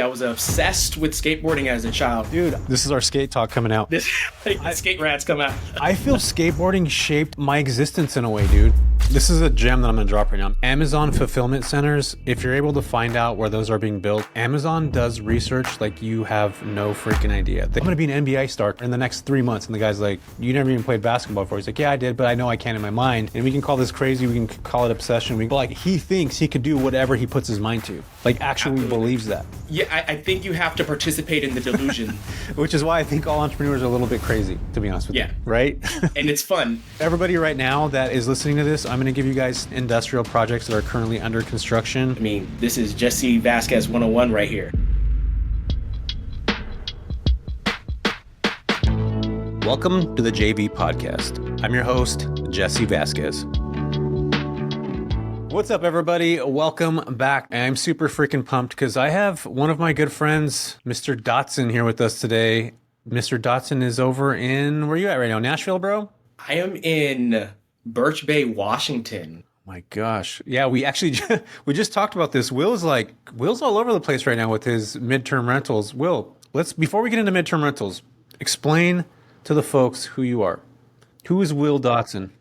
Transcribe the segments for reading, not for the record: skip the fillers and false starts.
I was obsessed with skateboarding as a child. Dude, this is our skate talk coming out. The skate rats come out. I feel skateboarding shaped my existence in a way, dude. This is a gem that I'm gonna drop right now. Amazon fulfillment centers, if you're able to find out where those are being built, Amazon does research like you have no freaking idea. I'm gonna be an NBA star in the next 3 months. And the guy's like, you never even played basketball before. He's like, yeah, I did, but I know I can in my mind. And we can call this crazy, we can call it obsession. Like, he thinks he could do whatever he puts his mind to. Like, actually believes that. Yeah, I think you have to participate in the delusion. Which is why I think all entrepreneurs are a little bit crazy, to be honest with you. Right? And it's fun. Everybody right now that is listening to this, I'm going to give you guys industrial projects that are currently under construction. I mean, this is Jesse Vasquez 101 right here. Welcome to the JV Podcast. I'm your host, Jesse Vasquez. What's up, everybody? Welcome back. I'm super freaking pumped because I have one of my good friends, Mr. Dotson, here with us today. Mr. Dotson is over in, where are you at right now? Nashville, bro? I am in Birch Bay, Washington. My gosh. Yeah, we just talked about this. Will's all over the place right now with his midterm rentals. Will, before we get into midterm rentals, explain to the folks who you are. Who is Will Dotson?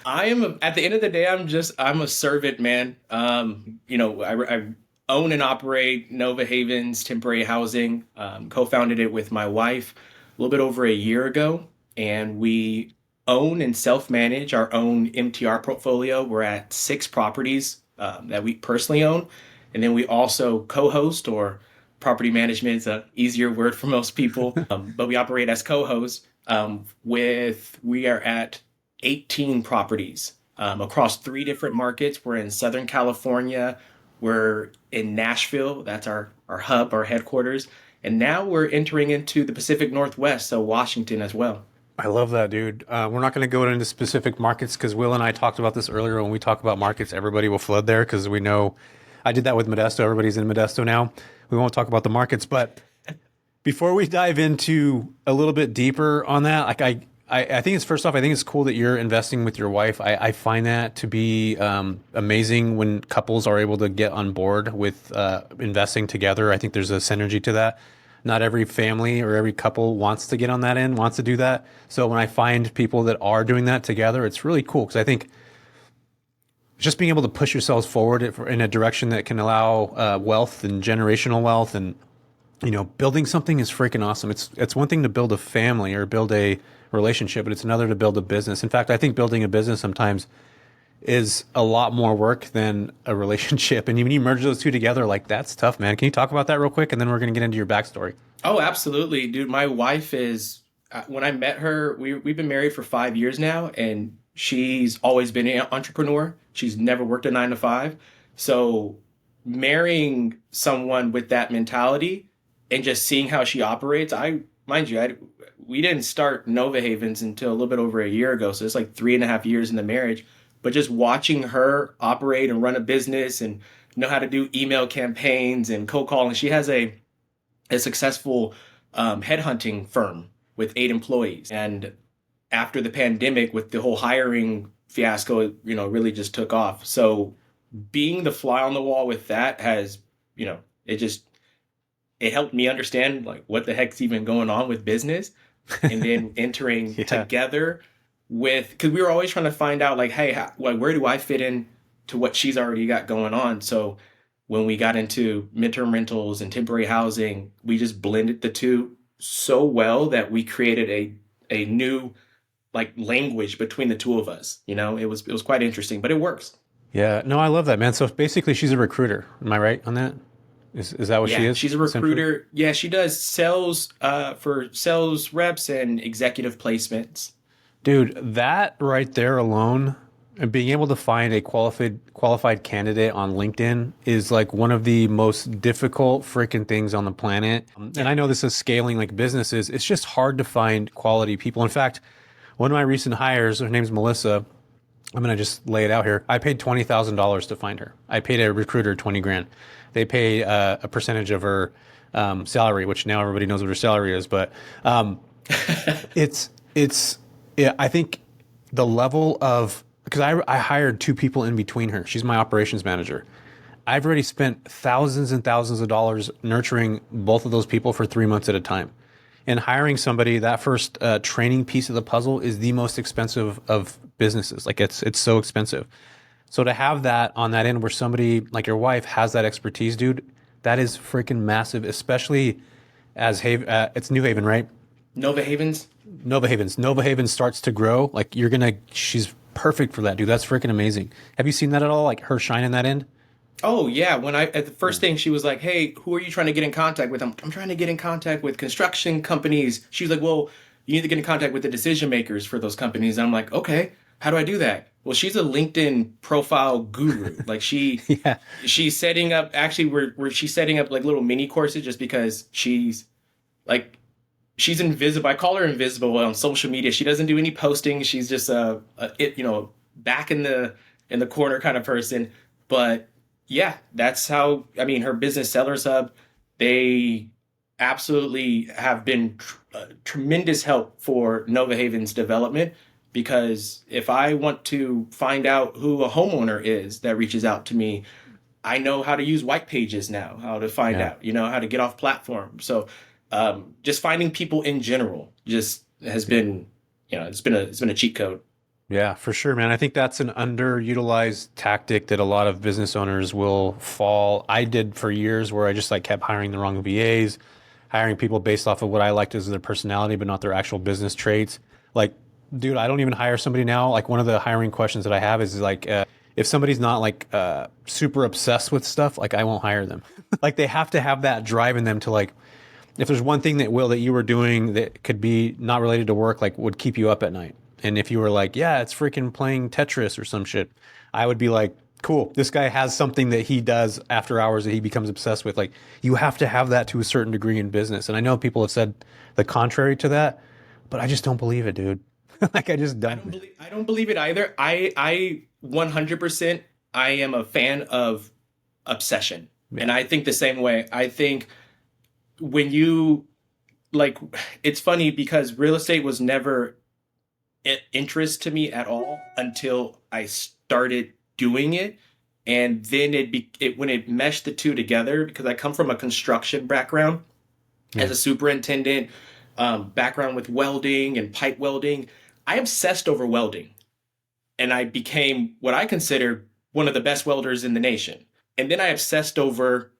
I am, at the end of the day, I'm a servant, man. I own and operate Nova Havens Temporary Housing. Co-founded it with my wife a little bit over a year ago, and we own and self-manage our own MTR portfolio. We're at 6 properties that we personally own, and then we also co-host, or property management is an easier word for most people, but we operate as co-hosts. We are at 18 properties across 3 different markets. We're in Southern California, we're in Nashville, that's our hub, our headquarters, and now we're entering into the Pacific Northwest, so Washington as well. I love that, dude. We're not going to go into specific markets because Will and I talked about this earlier. When we talk about markets, everybody will flood there because we know I did that with Modesto. Everybody's in Modesto now. We won't talk about the markets, but before we dive into a little bit deeper on that, like I think it's cool that you're investing with your wife. I find that to be amazing when couples are able to get on board with investing together. I think there's a synergy to that. Not every family or every couple wants to get on that end, wants to do that. So when I find people that are doing that together, it's really cool because I think just being able to push yourselves forward in a direction that can allow wealth and generational wealth, and building something is freaking awesome. It's one thing to build a family or build a relationship, but it's another to build a business. In fact, I think building a business sometimes is a lot more work than a relationship. And when you merge those two together, like, that's tough, man. Can you talk about that real quick? And then we're going to get into your backstory. Oh, absolutely, dude. My wife is, when I met her, we've been married for 5 years now, and she's always been an entrepreneur. She's never worked a 9 to 5. So marrying someone with that mentality and just seeing how she operates, we didn't start Nova Havens until a little bit over a year ago. So it's like 3.5 years in the marriage. But just watching her operate and run a business and know how to do email campaigns and cold calling. She has a successful headhunting firm with 8 employees. And after the pandemic, with the whole hiring fiasco, it really just took off. So being the fly on the wall with that has, it helped me understand like what the heck's even going on with business. And then entering together because we were always trying to find out like, hey, where do I fit in to what she's already got going on? So when we got into midterm rentals and temporary housing, we just blended the two so well that we created a new like language between the two of us. It was quite interesting, but it works. Yeah, no, I love that, man. So basically she's a recruiter. Am I right on that? Is that what she is? She's a recruiter. Yeah, she does sales for sales reps and executive placements. Dude, that right there alone, and being able to find a qualified candidate on LinkedIn is like one of the most difficult freaking things on the planet. And I know this is scaling like businesses. It's just hard to find quality people. In fact, one of my recent hires, her name's Melissa. I'm going to just lay it out here. I paid $20,000 to find her. I paid a recruiter $20,000. They pay a percentage of her salary, which now everybody knows what her salary is. But I think the level of, because I hired 2 people in between her. She's my operations manager. I've already spent thousands and thousands of dollars nurturing both of those people for 3 months at a time. And hiring somebody, that first training piece of the puzzle is the most expensive of businesses. Like it's so expensive. So to have that on that end where somebody like your wife has that expertise, dude, that is freaking massive, especially as it's New Haven, right? Nova Havens. Nova Havens starts to grow. Like she's perfect for that, dude. That's freaking amazing. Have you seen that at all? Like her shine in that end? Oh yeah, when I at the first thing she was like, "Hey, who are you trying to get in contact with?" I'm trying to get in contact with construction companies. She was like, "Well, you need to get in contact with the decision makers for those companies." And I'm like, "Okay, how do I do that?" Well, she's a LinkedIn profile guru. Like Yeah. she's setting up actually where she's setting up like little mini courses just because like she's invisible. I call her invisible on social media. She doesn't do any posting. She's just back in the corner kind of person. But yeah, that's how I mean her business Sellers Hub. They absolutely have been tremendous help for Nova Haven's development because if I want to find out who a homeowner is that reaches out to me, I know how to use white pages now, how to find Yeah. out, how to get off platform. So just finding people in general just has been, it's been a cheat code. Yeah, for sure, man. I think that's an underutilized tactic that a lot of business owners will fall. I did for years where I just like kept hiring the wrong VAs, hiring people based off of what I liked as their personality, but not their actual business traits. Like, dude, I don't even hire somebody now. Like one of the hiring questions that I have is like, if somebody's not like super obsessed with stuff, like I won't hire them. Like they have to have that drive in them to like, if there's one thing that you were doing that could be not related to work, like would keep you up at night. And if you were like, yeah, it's freaking playing Tetris or some shit, I would be like, cool, this guy has something that he does after hours that he becomes obsessed with. Like, you have to have that to a certain degree in business. And I know people have said the contrary to that, but I just don't believe it, dude. Like, I just don't. I don't believe it either. I 100% I am a fan of obsession. Yeah. And I think the same way. I think when you like it's funny because real estate was never interest to me at all until I started doing it. And then when it meshed the two together, because I come from a construction background as a superintendent, background with welding and pipe welding, I obsessed over welding. And I became what I consider one of the best welders in the nation. And then I obsessed over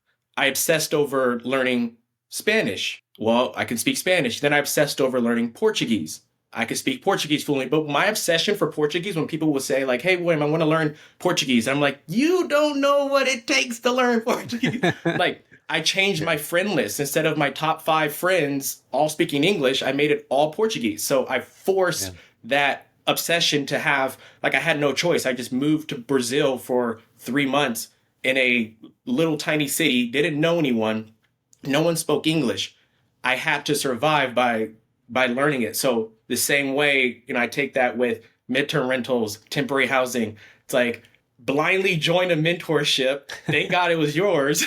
learning Spanish. Well, I can speak Spanish. Then I obsessed over learning Portuguese. I could speak Portuguese fluently, but my obsession for Portuguese, when people will say like, "Hey, William, I want to learn Portuguese," I'm like, "You don't know what it takes to learn Portuguese." Like, I changed my friend list. Instead of my top 5 friends all speaking English, I made it all Portuguese. So I forced that obsession to have, like, I had no choice. I just moved to Brazil for 3 months in a little tiny city, didn't know anyone, no one spoke English. I had to survive by learning it. So the same way, I take that with midterm rentals, temporary housing. It's like blindly join a mentorship. Thank God it was yours.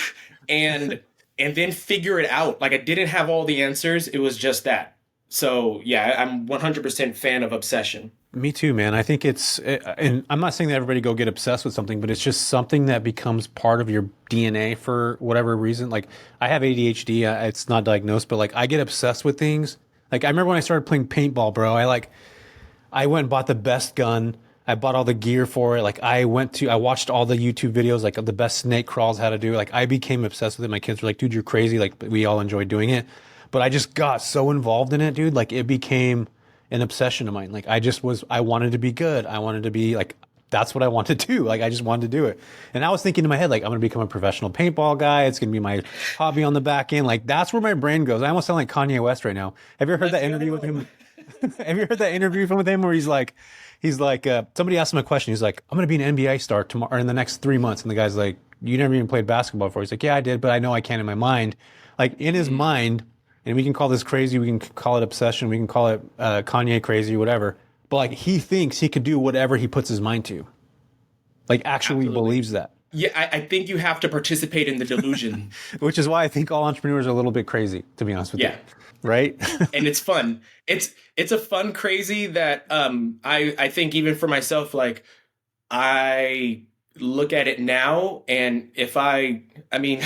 And then figure it out. Like I didn't have all the answers. It was just that. So yeah, I'm 100% fan of obsession. Me too, man. I think and I'm not saying that everybody go get obsessed with something, but it's just something that becomes part of your DNA for whatever reason. Like I have ADHD. It's not diagnosed, but like I get obsessed with things. Like I remember when I started playing paintball, bro. I went and bought the best gun. I bought all the gear for it. Like I watched all the YouTube videos, like of the best snake crawls, how to do it. Like I became obsessed with it. My kids were like, "Dude, you're crazy." Like we all enjoyed doing it, but I just got so involved in it, dude. Like it became an obsession of mine. Like I wanted to be good. I wanted to be like, that's what I wanted to do. Like I just wanted to do it. And I was thinking in my head, like I'm going to become a professional paintball guy. It's going to be my hobby on the back end. Like that's where my brain goes. I almost sound like Kanye West right now. Have you ever heard that interview with him? Have you heard that interview with him where he's like, somebody asked him a question. He's like, "I'm going to be an NBA star tomorrow or in the next 3 months." And the guy's like, "You never even played basketball before." He's like, "Yeah, I did, but I know I can in my mind." Like in his mind, and we can call this crazy, we can call it obsession, we can call it Kanye crazy, whatever. But like he thinks he could do whatever he puts his mind to. Like actually Absolutely. believes that. Yeah, I think you have to participate in the delusion. Which is why I think all entrepreneurs are a little bit crazy, to be honest with you. Yeah. Right? And it's fun. It's a fun crazy that I think even for myself, like I look at it now, and I mean,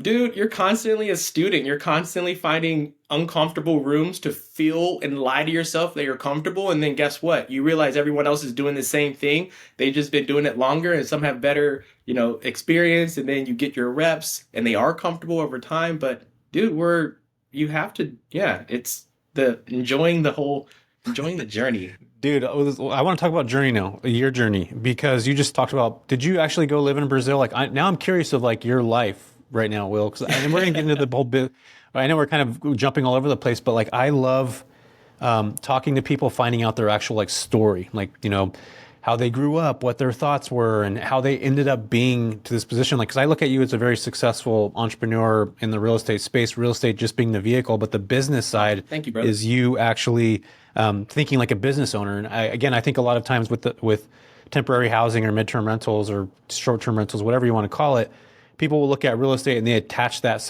dude, you're constantly a student. You're constantly finding uncomfortable rooms to feel and lie to yourself that you're comfortable. And then guess what? You realize everyone else is doing the same thing. They've just been doing it longer, and some have better, experience. And then you get your reps and they are comfortable over time. But dude, you have to, yeah, it's the enjoying the journey. Dude, I want to talk about journey now, your journey, because you just talked about, did you actually go live in Brazil? Like, now I'm curious of like your life right now, Will, because and we're gonna get into the whole bit. I know we're kind of jumping all over the place, but like I love talking to people, finding out their actual like story, like how they grew up, what their thoughts were, and how they ended up being to this position. Like, because I look at you as a very successful entrepreneur in the real estate space, real estate just being the vehicle, but the business side Thank you, brother. is you actually thinking like a business owner. And I think a lot of times with temporary housing or midterm rentals or short-term rentals, whatever you want to call it, people will look at real estate and they attach that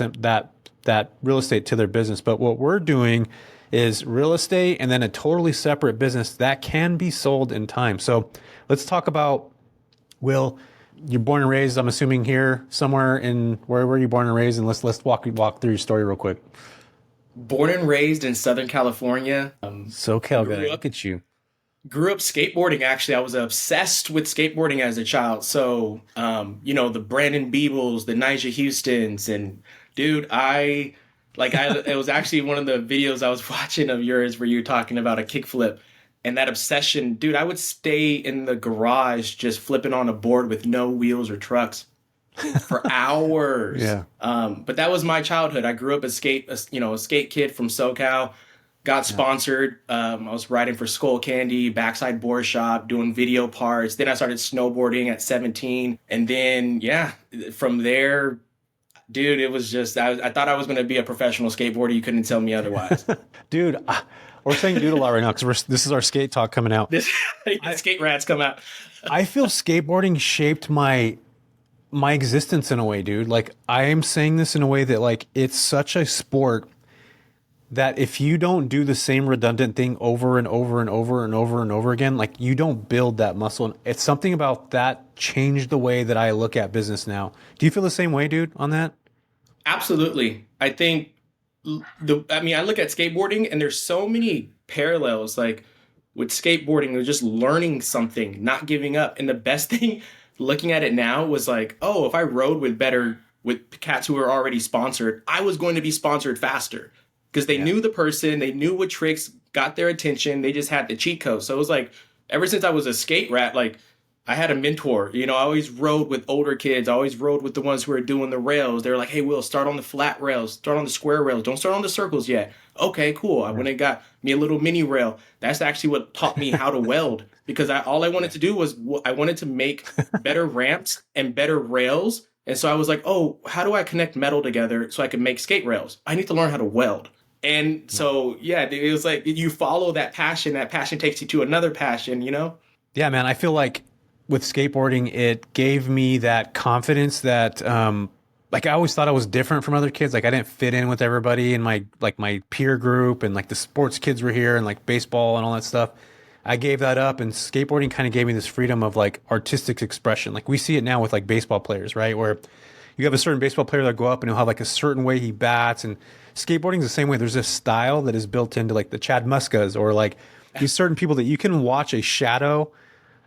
real estate to their business. But what we're doing is real estate and then a totally separate business that can be sold in time. So let's talk about, Will, you're born and raised, I'm assuming here somewhere in, where were you born and raised? And let's walk through your story real quick. Born and raised in Southern California. SoCal guy, look at you. Grew up skateboarding. Actually, I was obsessed with skateboarding as a child. So, the Brandon Beebles, the Nyjah Houstons, and dude, it was actually one of the videos I was watching of yours where you were talking about a kickflip and that obsession. Dude, I would stay in the garage just flipping on a board with no wheels or trucks for hours. Yeah. But that was my childhood. I grew up a skate kid from SoCal. Got sponsored. I was riding for Skull Candy, Backside Board Shop, doing video parts. Then I started snowboarding at 17. And then, from there, dude, it was just, I thought I was going to be a professional skateboarder. You couldn't tell me otherwise. Dude, we're saying dude a lot right now because this is our skate talk coming out. Skate rats come out. I feel skateboarding shaped my existence in a way, dude. Like, I am saying this in a way that like, it's such a sport that if you don't do the same redundant thing over and over and over and over and over again, like you don't build that muscle. And it's something about that changed the way that I look at business now. Do you feel the same way, dude, on that? Absolutely. I think I look at skateboarding and there's so many parallels, like with skateboarding, you're just learning something, not giving up. And the best thing looking at it now was like, oh, if I rode with cats who were already sponsored, I was going to be sponsored faster. Because they knew the person, they knew what tricks got their attention. They just had the cheat code. So it was like, ever since I was a skate rat, like I had a mentor. I always rode with older kids. I always rode with the ones who were doing the rails. They were like, hey, Will, start on the flat rails. Start on the square rails. Don't start on the circles yet. Okay, cool. I went and got me a little mini rail. That's actually what taught me how to weld. Because all I wanted to do was I wanted to make better ramps and better rails. And so I was like, oh, how do I connect metal together so I can make skate rails? I need to learn how to weld. And so, it was like you follow that passion takes you to another passion, Yeah, man. I feel like with skateboarding, it gave me that confidence that, like I always thought I was different from other kids. Like I didn't fit in with everybody in my peer group, and like the sports kids were here and like baseball and all that stuff. I gave that up, and skateboarding kind of gave me this freedom of like artistic expression. Like we see it now with like baseball players, right? Where you have a certain baseball player that go up and he'll have like a certain way he bats, and skateboarding is the same way. There's a style that is built into like the Chad Muskas or like these certain people that you can watch a shadow.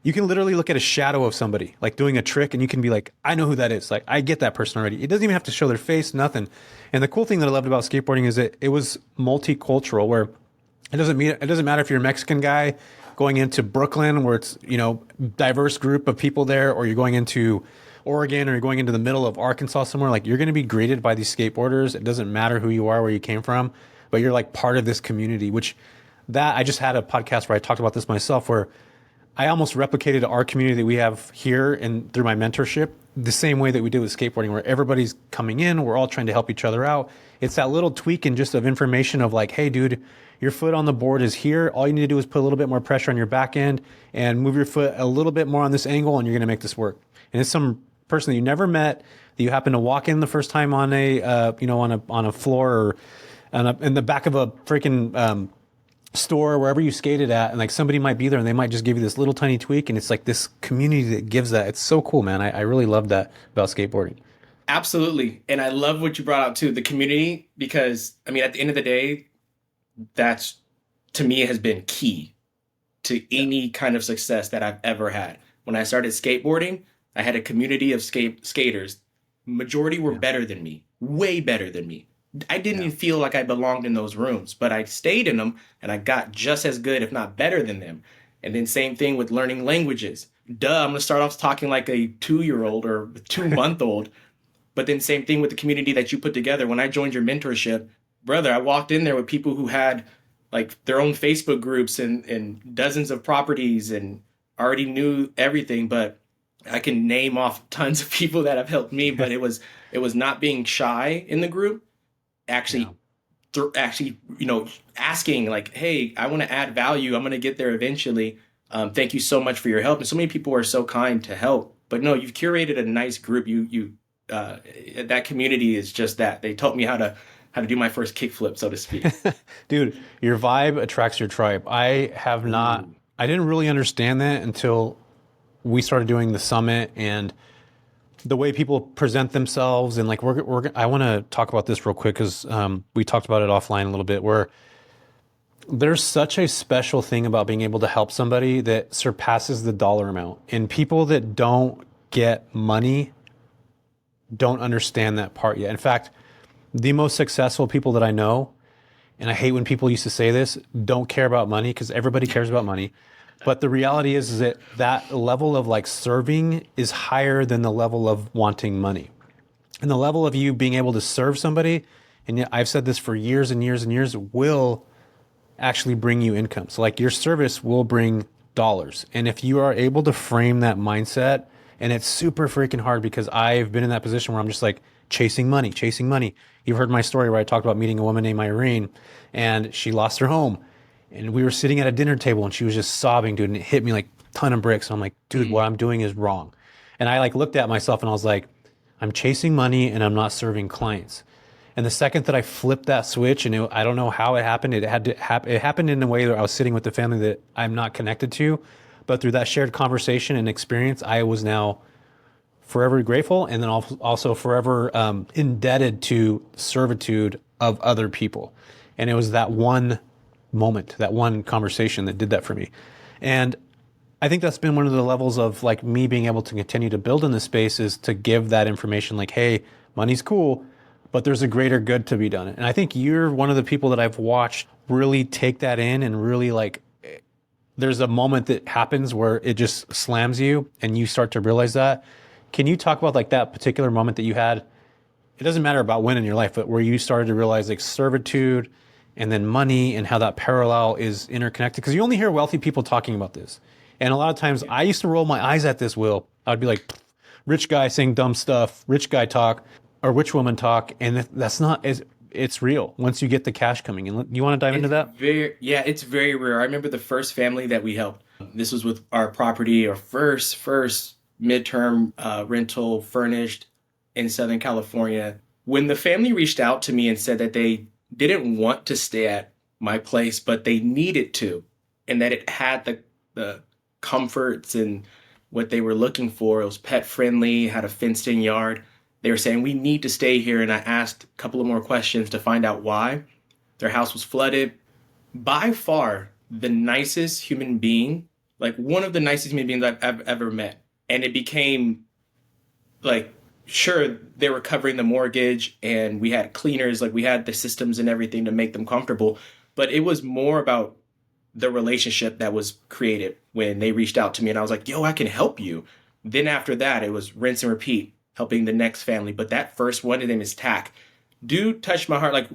You can literally look at a shadow of somebody like doing a trick and you can be like, I know who that is. Like I get that person already. It doesn't even have to show their face, nothing. And the cool thing that I loved about skateboarding is that it was multicultural, where it doesn't matter if you're a Mexican guy going into Brooklyn where it's, diverse group of people there, or you're going into Oregon or you're going into the middle of Arkansas somewhere. Like you're going to be greeted by these skateboarders. It doesn't matter who you are, where you came from, but you're like part of this community, I just had a podcast where I talked about this myself, where I almost replicated our community that we have here and through my mentorship the same way that we did with skateboarding, where everybody's coming in, we're all trying to help each other out. It's that little tweak and just of information of like, hey dude, your foot on the board is here. All you need to do is put a little bit more pressure on your back end and move your foot a little bit more on this angle, and you're going to make this work. And it's some person that you never met, that you happen to walk in the first time on a, on a floor or in the back of a freaking store, wherever you skated at, and like somebody might be there and they might just give you this little tiny tweak, and it's like this community that gives that. It's so cool, man. I really love that about skateboarding. Absolutely. And I love what you brought out too, the community, because I mean, at the end of the day, that's to me has been key to any kind of success that I've ever had. When I started skateboarding, I had a community of skaters. Majority were Yeah. better than me, way better than me. I didn't Yeah. even feel like I belonged in those rooms, but I stayed in them and I got just as good, if not better than them. And then same thing with learning languages. Duh, I'm gonna start off talking like a 2 year old or 2 month old. But then same thing with the community that you put together. When I joined your mentorship, brother, I walked in there with people who had like their own Facebook groups and dozens of properties and already knew everything. But I can name off tons of people that have helped me. But it was not being shy in the group, Yeah. actually actually, asking like, hey, I want to add value. I'm going to get there eventually. Thank you so much for your help. And so many people are so kind to help. But no, you've curated a nice group. Uh, that community is just that. They taught me how to do my first kickflip, so to speak. Dude, your vibe attracts your tribe. Ooh. I didn't really understand that until we started doing the summit and the way people present themselves. And like, I want to talk about this real quick because we talked about it offline a little bit, where there's such a special thing about being able to help somebody that surpasses the dollar amount. And people that don't get money don't understand that part yet. In fact, the most successful people that I know, and I hate when people used to say this, don't care about money, because everybody cares about money. But the reality is that that level of like serving is higher than the level of wanting money. And the level of you being able to serve somebody, and yet I've said this for years and years and years, will actually bring you income. So like your service will bring dollars. And if you are able to frame that mindset, and it's super freaking hard because I've been in that position where I'm just like chasing money, chasing money. You've heard my story where I talked about meeting a woman named Irene, and she lost her home. And we were sitting at a dinner table and she was just sobbing, dude. And it hit me like a ton of bricks. And I'm like, dude, what I'm doing is wrong. And I like looked at myself and I was like, I'm chasing money and I'm not serving clients. And the second that I flipped that switch, and I don't know how it happened, it happened in a way that I was sitting with the family that I'm not connected to, but through that shared conversation and experience, I was now forever grateful, and then also forever indebted to servitude of other people. And it was that one moment, that one conversation that did that for me. And I think that's been one of the levels of like me being able to continue to build in this space, is to give that information like, hey, money's cool, but there's a greater good to be done. And I think you're one of the people that I've watched really take that in and really like, there's a moment that happens where it just slams you and you start to realize that. Can you talk about like that particular moment that you had? It doesn't matter about when in your life, but where you started to realize like servitude and then money and how that parallel is interconnected. Because you only hear wealthy people talking about this. And a lot of times I used to roll my eyes at this, Will. I'd be like, rich guy saying dumb stuff, rich guy talk, or rich woman talk. And that's not, it's real once you get the cash coming in. You want to dive into that? Yeah, it's very rare. I remember the first family that we helped. This was with our property, our first midterm rental furnished in Southern California. When the family reached out to me and said that they didn't want to stay at my place, but they needed to, and that it had the comforts and what they were looking for. It was pet friendly, had a fenced in yard. They were saying, we need to stay here. And I asked a couple of more questions to find out why. Their house was flooded. By far, the nicest human being, like one of the nicest human beings I've ever met. And it became like, sure, they were covering the mortgage and we had cleaners, like we had the systems and everything to make them comfortable. But it was more about the relationship that was created when they reached out to me and I was like, yo, I can help you. Then after that, it was rinse and repeat, helping the next family. But that first one, his name is Tack. Dude touched my heart. Like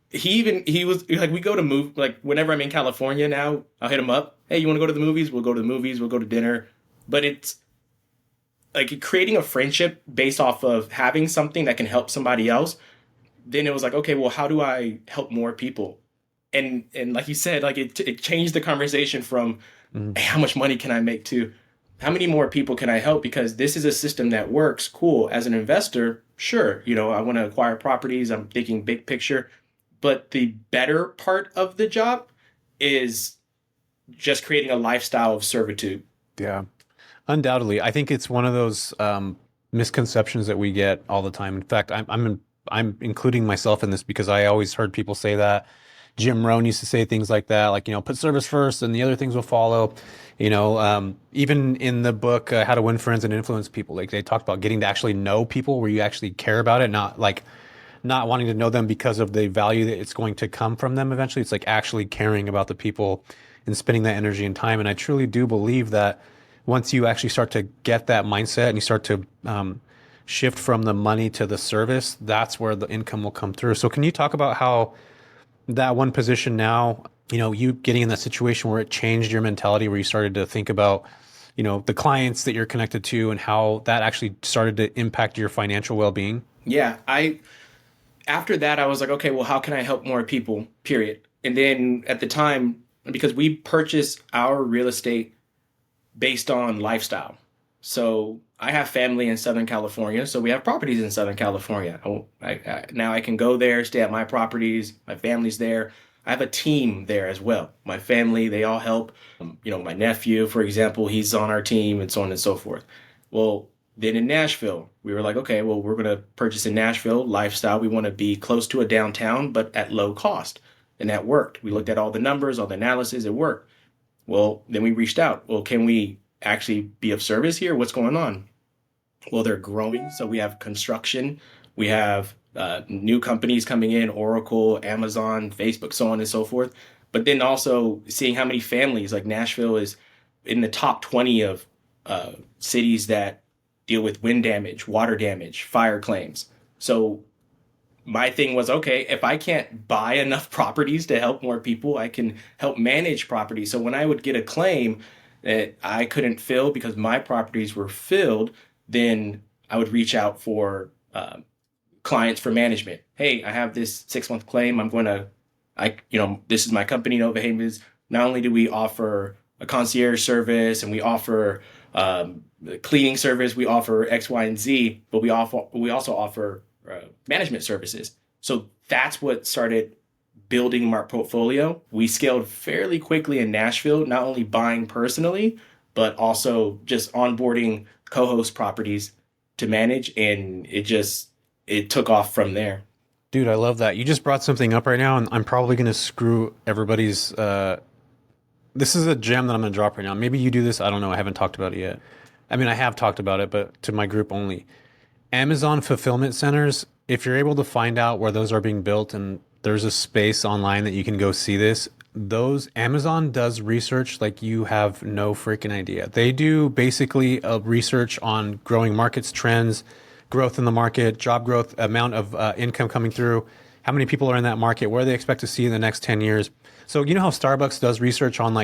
he was like, we go to move, like whenever I'm in California now, I'll hit him up. Hey, you want to go to the movies? We'll go to the movies. We'll go to dinner. But it's like creating a friendship based off of having something that can help somebody else. Then it was like, okay, well, how do I help more people? And like you said, like it changed the conversation from, hey, how much money can I make, to how many more people can I help? Because this is a system that works. Cool. As an investor, sure, I want to acquire properties. I'm thinking big picture. But the better part of the job is just creating a lifestyle of servitude. Yeah. Undoubtedly, I think it's one of those misconceptions that we get all the time. In fact, I'm including myself in this because I always heard people say that. Jim Rohn used to say things like that, like, put service first and the other things will follow. Even in the book, How to Win Friends and Influence People, like they talked about getting to actually know people where you actually care about it, not wanting to know them because of the value that it's going to come from them eventually. It's like actually caring about the people and spending that energy and time. And I truly do believe that once you actually start to get that mindset and you start to shift from the money to the service, that's where the income will come through. So can you talk about how that one position now, you getting in that situation where it changed your mentality, where you started to think about, the clients that you're connected to and how that actually started to impact your financial well-being? Yeah, after that I was like, okay, well, how can I help more people? Period. And then at the time, because we purchased our real estate based on lifestyle. So I have family in Southern California, so we have properties in Southern California. Now I can go there, stay at my properties. My family's there. I have a team there as well. My family, they all help. My nephew, for example, he's on our team and so on and so forth. Well, then in Nashville, we were like, okay, well, we're going to purchase in Nashville lifestyle. We want to be close to a downtown, but at low cost. And that worked. We looked at all the numbers, all the analysis, it worked. Well, then we reached out. Well, can we actually be of service here? What's going on? Well, they're growing. So we have construction. We have new companies coming in, Oracle, Amazon, Facebook, so on and so forth. But then also seeing how many families, like Nashville is in the top 20 of cities that deal with wind damage, water damage, fire claims. So my thing was, okay, if I can't buy enough properties to help more people, I can help manage properties. So when I would get a claim that I couldn't fill because my properties were filled, then I would reach out for clients for management. Hey, I have this 6-month claim. This is my company, Nova Havens. Not only do we offer a concierge service and we offer cleaning service, we offer X, Y, and Z, but we also offer management services. So that's what started building our portfolio. We scaled fairly quickly in Nashville, not only buying personally, but also just onboarding co-host properties to manage. And it took off from there. Dude, I love that. You just brought something up right now, and I'm probably going to screw everybody's. This is a gem that I'm going to drop right now. Maybe you do this. I don't know. I haven't talked about it yet. I mean, I have talked about it, but to my group only. Amazon fulfillment centers, if you're able to find out where those are being built and there's a space online that you can go see this, Amazon does research like you have no freaking idea. They do basically a research on growing markets, trends, growth in the market, job growth, amount of income coming through, how many people are in that market, where they expect to see in the next 10 years. So you know how Starbucks does research on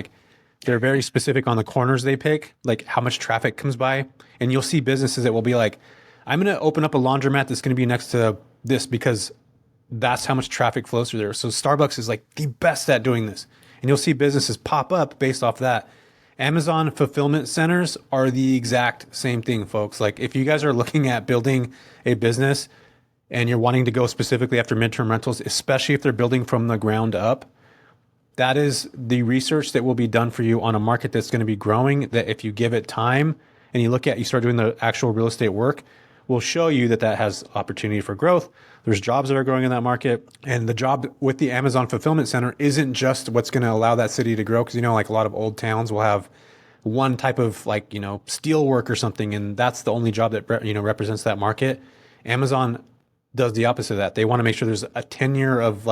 they're very specific on the corners they pick, like how much traffic comes by. And you'll see businesses that will be like, I'm going to open up a laundromat that's going to be next to this because that's how much traffic flows through there. So Starbucks is like the best at doing this. And you'll see businesses pop up based off that. Amazon fulfillment centers are the exact same thing, folks. Like if you guys are looking at building a business and you're wanting to go specifically after midterm rentals, especially if they're building from the ground up, that is the research that will be done for you on a market that's going to be growing, that if you give it time and you start doing the actual real estate work, will show you that has opportunity for growth. There's jobs that are growing in that market. And the job with the Amazon fulfillment center isn't just what's going to allow that city to grow. Cause like a lot of old towns will have one type of steel work or something. And that's the only job that, represents that market. Amazon does the opposite of that. They want to make sure there's a tenure of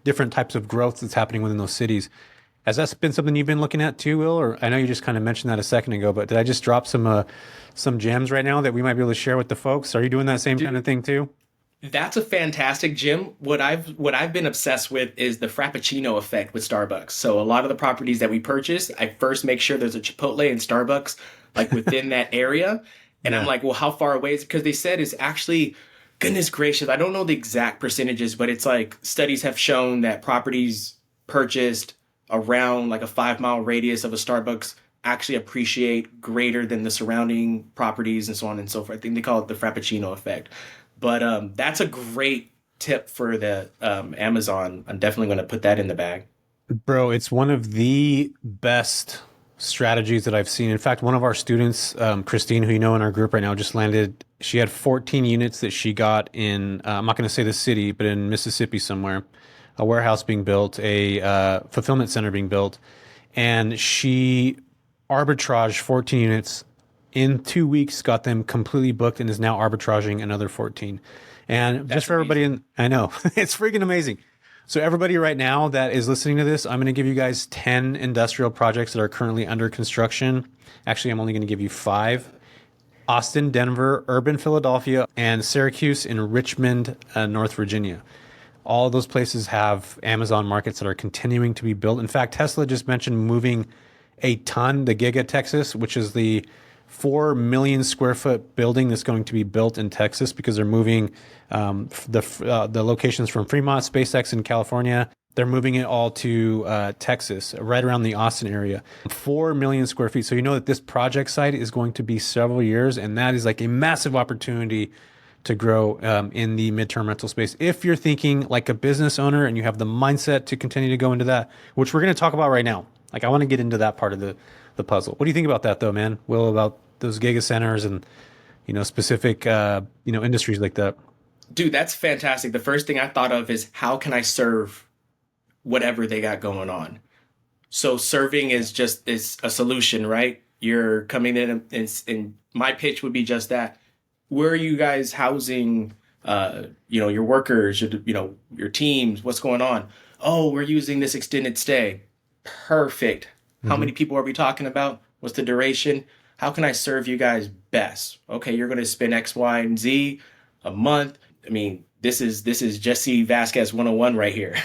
different types of growth that's happening within those cities. Has that been something you've been looking at too, Will? Or I know you just kind of mentioned that a second ago, but did I just drop some gems right now that we might be able to share with the folks? Are you doing that same kind of thing too? That's a fantastic, Jim. What I've been obsessed with is the Frappuccino effect with Starbucks. So a lot of the properties that we purchase, I first make sure there's a Chipotle and Starbucks within that area. And yeah. I'm like, well, how far away is it? Because they said it's actually, goodness gracious, I don't know the exact percentages, but it's studies have shown that properties purchased around a 5-mile radius of a Starbucks actually appreciate greater than the surrounding properties and so on and so forth. I think they call it the Frappuccino effect. But that's a great tip for the Amazon. I'm definitely going to put that in the bag. Bro, it's one of the best strategies that I've seen. In fact, one of our students, Christine, who you know in our group right now, just landed. She had 14 units that she got in, I'm not going to say the city, but in Mississippi somewhere, a warehouse being built, a fulfillment center being built. And she arbitraged 14 units in 2 weeks, got them completely booked, and is now arbitraging another 14. And just That's for everybody amazing. in, I know it's freaking amazing. So everybody right now that is listening to this, I'm going to give you guys 10 industrial projects that are currently under construction. Actually, I'm only going to give you five. Austin, Denver, urban Philadelphia, and Syracuse in Richmond, North Virginia. All of those places have Amazon markets that are continuing to be built. In fact, Tesla just mentioned moving a ton, the Giga Texas, which is the 4 million square foot building that's going to be built in Texas because they're moving the locations from Fremont, SpaceX in California. They're moving it all to Texas, right around the Austin area. 4 million square feet. So you know that this project site is going to be several years, and that is like a massive opportunity to grow in the midterm rental space. If you're thinking like a business owner and you have the mindset to continue to go into that, which we're going to talk about right now. Like I want to get into that part of the puzzle. What do you think about that though, man? Will, about those giga centers and specific industries like that? Dude, that's fantastic. The first thing I thought of is how can I serve whatever they got going on? So serving is a solution, right? You're coming in and my pitch would be just that. Where are you guys housing your workers, your teams, what's going on? Oh, we're using this extended stay. Perfect. How Mm-hmm. many people are we talking about? What's the duration? How can I serve you guys best? Okay, you're going to spend X, Y, and Z a month. I mean, this is Jesse Vasquez 101 right here.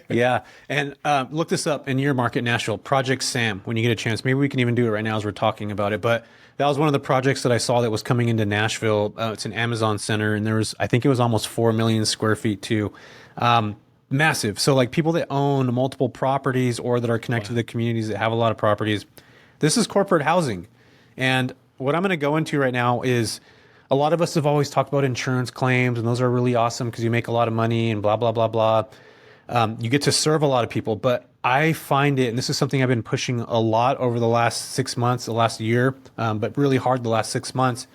Yeah, and look this up in your market, Nashville. Project Sam. When you get a chance, maybe we can even do it right now as we're talking about it. But that was one of the projects that I saw that was coming into Nashville. It's an Amazon center, and there was, I think it was almost 4 million square feet too. Massive. So like people that own multiple properties or that are connected to Wow. the communities that have a lot of properties, this is corporate housing. And what I'm going to go into right now is a lot of us have always talked about insurance claims, and those are really awesome because you make a lot of money and blah, blah, blah, blah. You get to serve a lot of people. But I find it, and this is something I've been pushing a lot over the last 6 months, the last year, but really hard the last 6 months,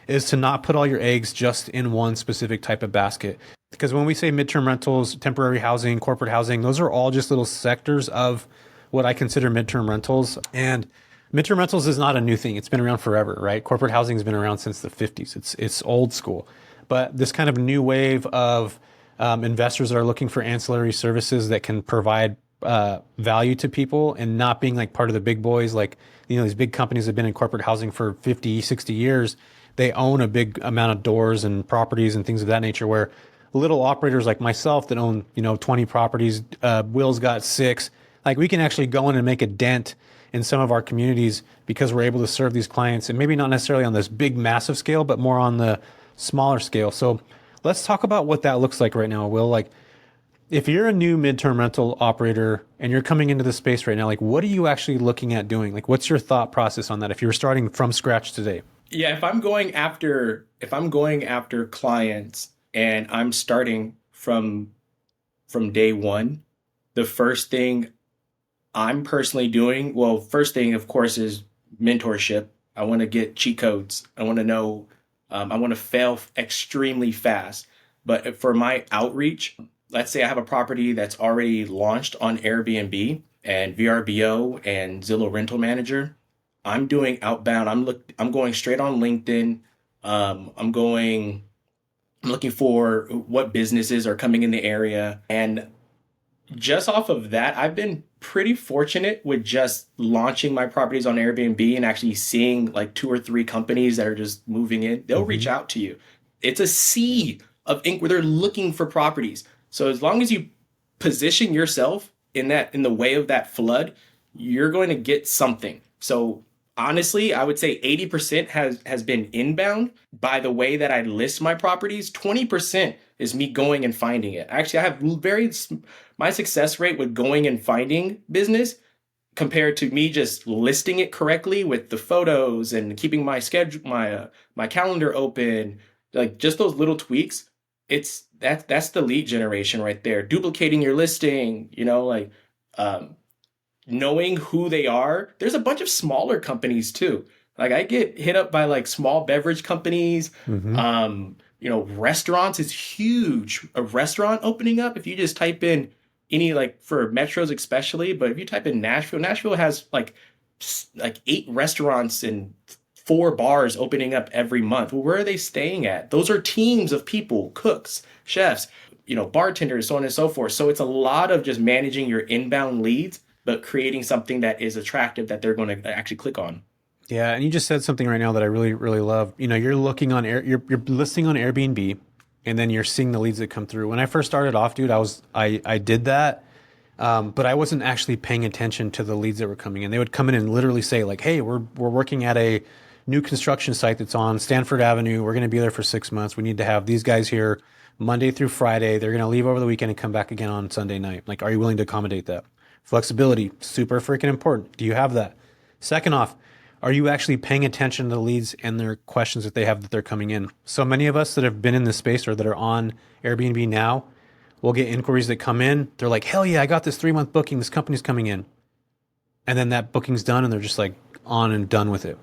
is to not put all your eggs just in one specific type of basket. Because when we say midterm rentals, temporary housing, corporate housing, those are all just little sectors of what I consider midterm rentals. And midterm rentals is not a new thing. It's been around forever, right? Corporate housing has been around since the 50s. It's old school. But this kind of new wave of investors that are looking for ancillary services that can provide value to people and not being like part of the big boys, like, these big companies have been in corporate housing for 50, 60 years. They own a big amount of doors and properties and things of that nature, where little operators like myself that own, 20 properties, Will's got six, like we can actually go in and make a dent in some of our communities because we're able to serve these clients, and maybe not necessarily on this big, massive scale, but more on the smaller scale. So let's talk about what that looks like right now, Will. Like, if you're a new midterm rental operator and you're coming into the space right now, like what are you actually looking at doing? Like, what's your thought process on that if you were starting from scratch today? Yeah, if I'm going after clients and I'm starting from day one, the first thing I'm personally doing, well, first thing of course is mentorship. I want to get cheat codes. I want to know. I want to fail extremely fast. But for my outreach, let's say I have a property that's already launched on Airbnb and VRBO and Zillow Rental Manager. I'm doing outbound. I'm going straight on LinkedIn. I'm going. I'm looking for what businesses are coming in the area, and just off of that, I've been pretty fortunate with just launching my properties on Airbnb and actually seeing like two or three companies that are just moving in. They'll reach Hmm. out to you. It's a sea of ink where they're looking for properties. So as long as you position yourself in the way of that flood, you're going to get something. So honestly, I would say 80% has been inbound by the way that I list my properties. 20% is me going and finding it. Actually, I have my success rate with going and finding business compared to me just listing it correctly with the photos and keeping my schedule my calendar open, like just those little tweaks. It's that's the lead generation right there, duplicating your listing, like um, knowing who they are. There's a bunch of smaller companies too. Like I get hit up by like small beverage companies. Hmm. Restaurants is huge. A restaurant opening up, if you just type in any, like for metros especially, but if you type in Nashville, Nashville has like 8 restaurants and 4 bars opening up every month. Well, where are they staying at? Those are teams of people, cooks, chefs, bartenders, so on and so forth. So it's a lot of just managing your inbound leads, but creating something that is attractive that they're going to actually click on. Yeah, and you just said something right now that I really, really love. You're looking on you're listing on Airbnb, and then you're seeing the leads that come through. When I first started off, dude, I did that, but I wasn't actually paying attention to the leads that were coming in. They would come in and literally say like, "Hey, we're working at a new construction site that's on Stanford Avenue. We're going to be there for 6 months. We need to have these guys here Monday through Friday. They're going to leave over the weekend and come back again on Sunday night. Like, are you willing to accommodate that? Flexibility, super freaking important. Do you have that? Second off, are you actually paying attention to the leads and their questions that they have that they're coming in? So many of us that have been in this space or that are on Airbnb now will get inquiries that come in. They're like, hell yeah, I got this 3 month booking. This company's coming in. And then that booking's done and they're just like on and done with it.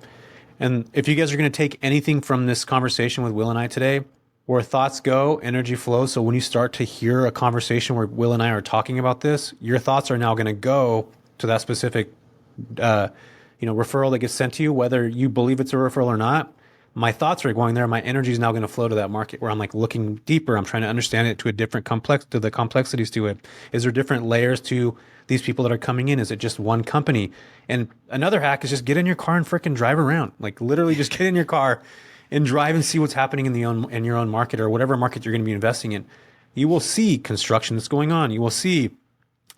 And if you guys are going to take anything from this conversation with Will and I today, where thoughts go, energy flows. So when you start to hear a conversation where Will and I are talking about this, your thoughts are now going to go to that specific referral that gets sent to you, whether you believe it's a referral or not. My thoughts are going there. My energy is now going to flow to that market where I'm like looking deeper. I'm trying to understand it to a different to the complexities to it. Is there different layers to these people that are coming in? Is it just one company? And another hack is just get in your car and freaking drive around. Like literally just get in your car and drive and see what's happening in your own market or whatever market you're going to be investing in. You will see construction that's going on. You will see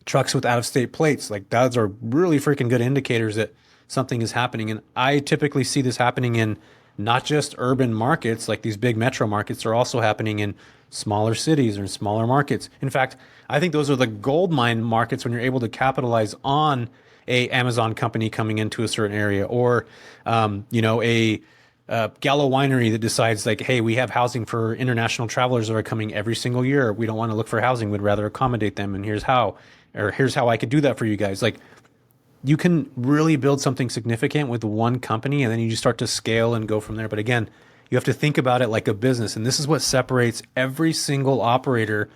trucks with out-of-state plates. Like those are really freaking good indicators that something is happening. And I typically see this happening in not just urban markets, like these big metro markets, are also happening in smaller cities or smaller markets. In fact, I think those are the gold mine markets when you're able to capitalize on a Amazon company coming into a certain area or, a Gallo winery that decides like, hey, we have housing for international travelers that are coming every single year. We don't want to look for housing. We'd rather accommodate them. And here's how I could do that for you guys. Like, you can really build something significant with one company and then you just start to scale and go from there. But again, you have to think about it like a business. And this is what separates every single operator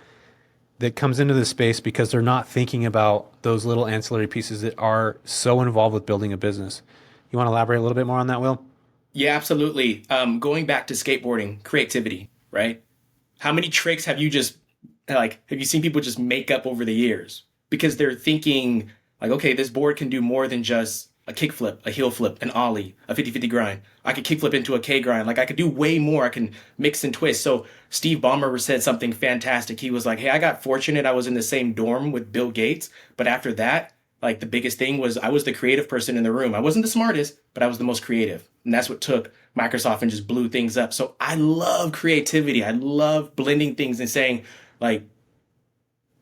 that comes into this space because they're not thinking about those little ancillary pieces that are so involved with building a business. You want to elaborate a little bit more on that, Will? Yeah, absolutely. Going back to skateboarding, creativity, right? How many tricks have you just have you seen people just make up over the years because they're thinking like, okay, this board can do more than just a kickflip, a heel flip, an ollie, a 50-50 grind. I could kickflip into a K grind. Like I could do way more. I can mix and twist. So Steve Ballmer said something fantastic. He was like, hey, I got fortunate. I was in the same dorm with Bill Gates. But after that, like the biggest thing was I was the creative person in the room. I wasn't the smartest, but I was the most creative. And that's what took Microsoft and just blew things up. So I love creativity. I love blending things and saying like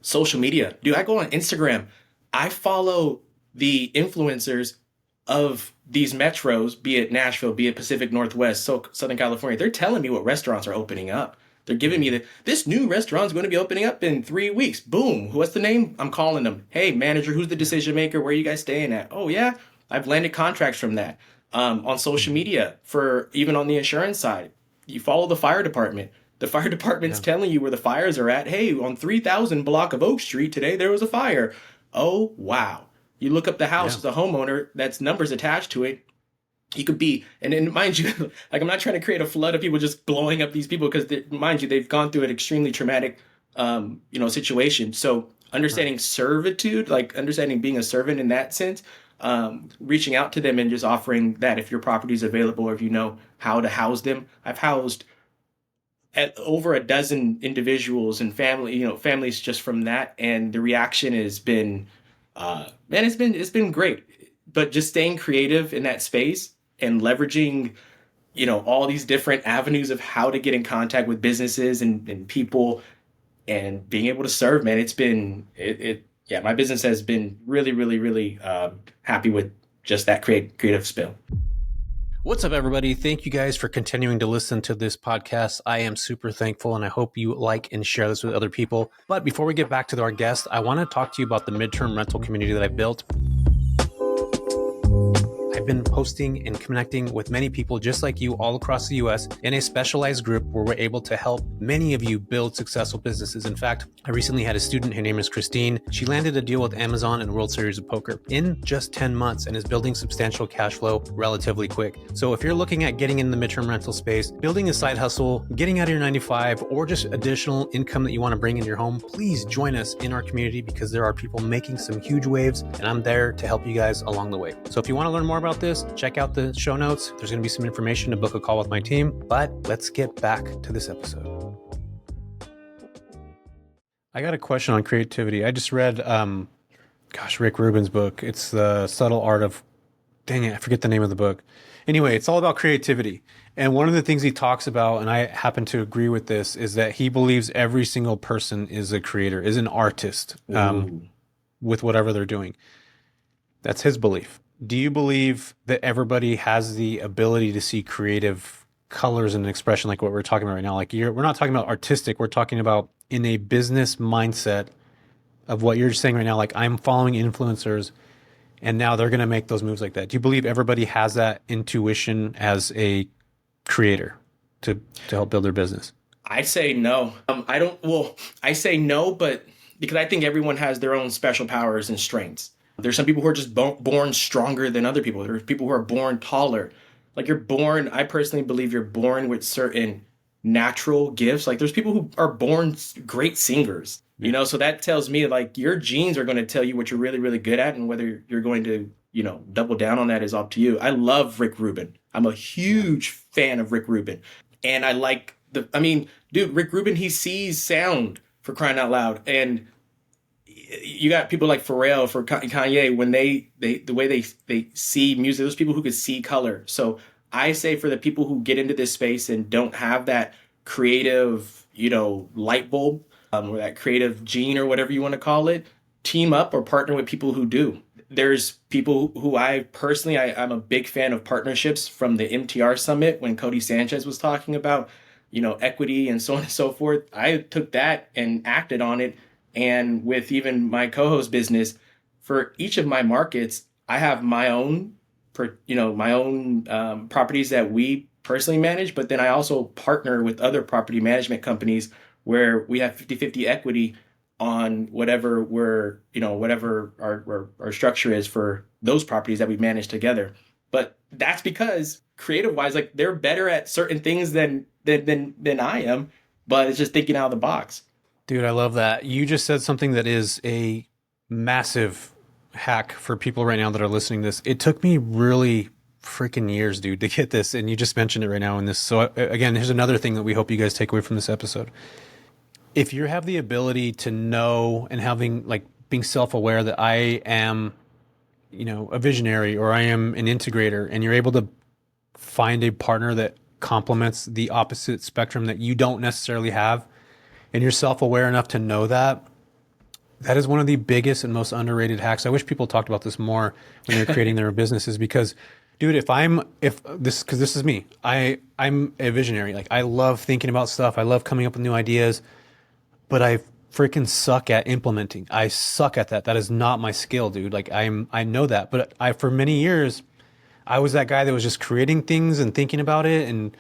social media. Dude, I go on Instagram. I follow the influencers of these metros, be it Nashville, be it Pacific Northwest, so Southern California. They're telling me what restaurants are opening up. They're giving me this new restaurant is going to be opening up in 3 weeks. Boom. What's the name? I'm calling them. Hey, manager, who's the decision maker? Where are you guys staying at? Oh, yeah. I've landed contracts from that. On social media, for even on the insurance side, you follow the fire department. The fire department's telling you where the fires are at. Hey, on 3000 block of Oak Street today, there was a fire. Oh, wow. You look up the house as a homeowner, that's numbers attached to it. You could be, and mind you, like I'm not trying to create a flood of people just blowing up these people because, mind you, they've gone through an extremely traumatic, situation. So understanding servitude, like understanding being a servant in that sense, reaching out to them and just offering that if your property is available or if you know how to house them. I've housed at over a dozen individuals and families just from that, and the reaction has been, man, it's been great. But just staying creative in that space and leveraging, all these different avenues of how to get in contact with businesses and people and being able to serve, man, it's been yeah, my business has been really, really, really happy with just that creative spill. What's up, everybody? Thank you guys for continuing to listen to this podcast. I am super thankful, and I hope you like and share this with other people. But before we get back to our guest, I want to talk to you about the midterm rental community that I built. I've been posting and connecting with many people just like you all across the US in a specialized group where we're able to help many of you build successful businesses. In fact, I recently had a student, her name is Christine. She landed a deal with Amazon and World Series of Poker in just 10 months and is building substantial cash flow relatively quick. So if you're looking at getting in the midterm rental space, building a side hustle, getting out of your 9 to 5, or just additional income that you want to bring in your home, please join us in our community because there are people making some huge waves and I'm there to help you guys along the way. So if you want to learn more about this, check out the show notes. There's going to be some information to book a call with my team, but let's get back to this episode. I got a question on creativity. I just read, Rick Rubin's book. It's The Subtle Art of, dang it, I forget the name of the book. Anyway, it's all about creativity. And one of the things he talks about, and I happen to agree with this, is that he believes every single person is a creator, is an artist with whatever they're doing. That's his belief. Do you believe that everybody has the ability to see creative colors and expression like what we're talking about right now? Like we're not talking about artistic. We're talking about in a business mindset of what you're saying right now. Like I'm following influencers and now they're going to make those moves like that. Do you believe everybody has that intuition as a creator to help build their business? I say no. I say no, but because I think everyone has their own special powers and strengths. There's some people who are just born stronger than other people. There's people who are born taller. Like I personally believe you're born with certain natural gifts. Like there's people who are born great singers, so that tells me like your genes are going to tell you what you're really, really good at, and whether you're going to, double down on that is up to you. I love Rick Rubin. I'm a huge fan of Rick Rubin. And I like Rick Rubin, he sees sound, for crying out loud. And you got people like Pharrell, for Kanye, when the way they see music, those people who could see color. So I say for the people who get into this space and don't have that creative, light bulb or that creative gene or whatever you want to call it, team up or partner with people who do. There's people who I'm a big fan of partnerships from the MTR Summit when Cody Sanchez was talking about, equity and so on and so forth. I took that and acted on it. And with even my co-host business, for each of my markets, I have my own properties that we personally manage, but then I also partner with other property management companies where we have 50-50 equity on whatever our structure is for those properties that we manage together. But that's because creative wise, like they're better at certain things than I am, but it's just thinking out of the box. Dude, I love that. You just said something that is a massive hack for people right now that are listening to this. It took me really freaking years, dude, to get this. And you just mentioned it right now in this. So again, here's another thing that we hope you guys take away from this episode. If you have the ability to know and being self-aware that I am, a visionary or I am an integrator, and you're able to find a partner that complements the opposite spectrum that you don't necessarily have, and you're self-aware enough to know that is one of the biggest and most underrated hacks. I wish people talked about this more when they're creating their businesses, because dude, because this is me, I'm a visionary. Like I love thinking about stuff. I love coming up with new ideas, but I freaking suck at implementing. I suck at that. That is not my skill, dude. Like I know that, but for many years, I was that guy that was just creating things and thinking about it and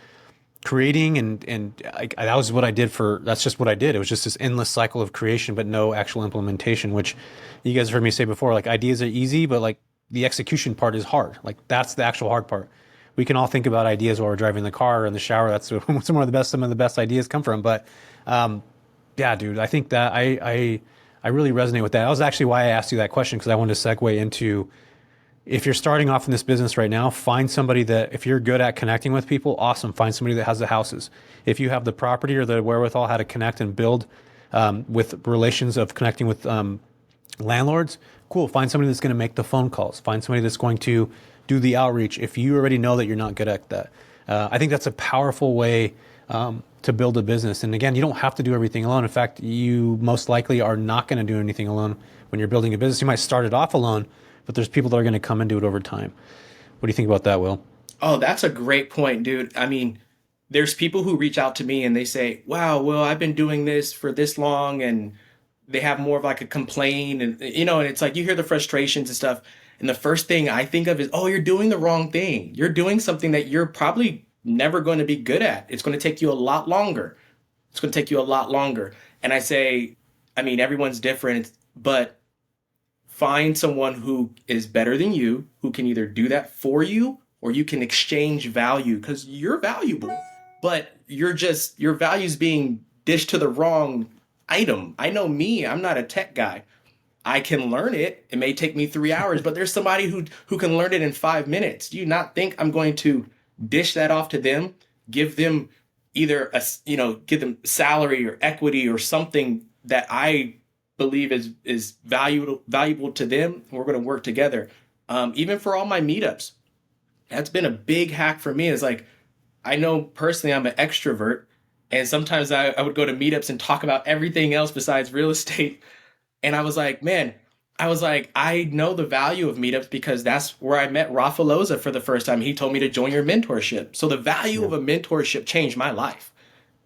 creating and that was what I did that's just what I did. It was just this endless cycle of creation, but no actual implementation, which you guys have heard me say before, like ideas are easy, but like the execution part is hard. Like that's the actual hard part. We can all think about ideas while we're driving the car or in the shower. That's some of the best ideas come from. But, yeah, dude, I think that I really resonate with that. That was actually why I asked you that question, because I wanted to segue into, if you're starting off in this business right now, find somebody that, if you're good at connecting with people, awesome. Find somebody that has the houses. If you have the property or the wherewithal how to connect and build with relations of connecting with landlords, cool. Find somebody that's going to make the phone calls. Find somebody that's going to do the outreach if you already know that you're not good at that. I think that's a powerful way to build a business. And again, you don't have to do everything alone. In fact, you most likely are not going to do anything alone when you're building a business. You might start it off alone, but there's people that are going to come and do it over time. What do you think about that, Will? Oh, that's a great point, dude. I mean, there's people who reach out to me and they say, "Wow, well, I've been doing this for this long," and they have more of like a complaint, and and it's like you hear the frustrations and stuff, and the first thing I think of is, "Oh, you're doing the wrong thing. You're doing something that you're probably never going to be good at. It's going to take you a lot longer. It's going to take you a lot longer." And I say, I mean, everyone's different, but find someone who is better than you, who can either do that for you or you can exchange value because you're valuable, but your value's being dished to the wrong item. I know me, I'm not a tech guy. I can learn it. It may take me 3 hours, but there's somebody who can learn it in 5 minutes. Do you not think I'm going to dish that off to them, give them either give them salary or equity or something that I believe is valuable to them? We're going to work together. Even for all my meetups, that's been a big hack for me. Is like I know personally I'm an extrovert, and sometimes I would go to meetups and talk about everything else besides real estate. And I was like, man, I know the value of meetups because that's where I met Rafa Loza for the first time. He told me to join your mentorship. So the value Yeah. of a mentorship changed my life,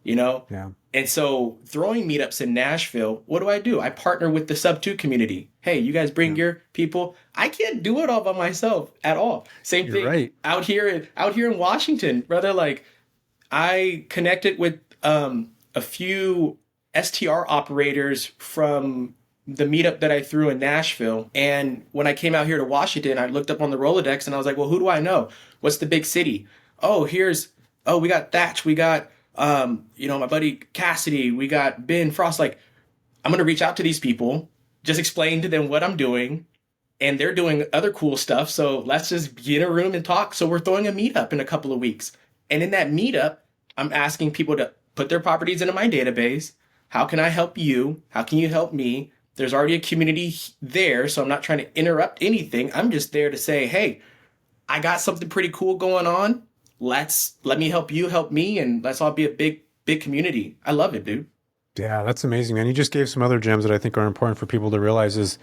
you know? Yeah. And so throwing meetups in Nashville, what do? I partner with the Sub 2 community. Hey, you guys bring Yeah. your people. I can't do it all by myself at all. Same You're thing right. out here in Washington, brother. Like I connected with a few STR operators from the meetup that I threw in Nashville. And when I came out here to Washington, I looked up on the Rolodex and I was like, well, who do I know? What's the big city? We got Thatch. We got, my buddy Cassidy. We got Ben Frost. Like, I'm going to reach out to these people, just explain to them what I'm doing. And they're doing other cool stuff. So let's just get in a room and talk. So we're throwing a meetup in a couple of weeks. And in that meetup, I'm asking people to put their properties into my database. How can I help you? How can you help me? There's already a community there, so I'm not trying to interrupt anything. I'm just there to say, hey, I got something pretty cool going on. Let me help you help me, and let's all be a big community. I love it, dude. Yeah, that's amazing, man. You just gave some other gems that I think are important for people to realize is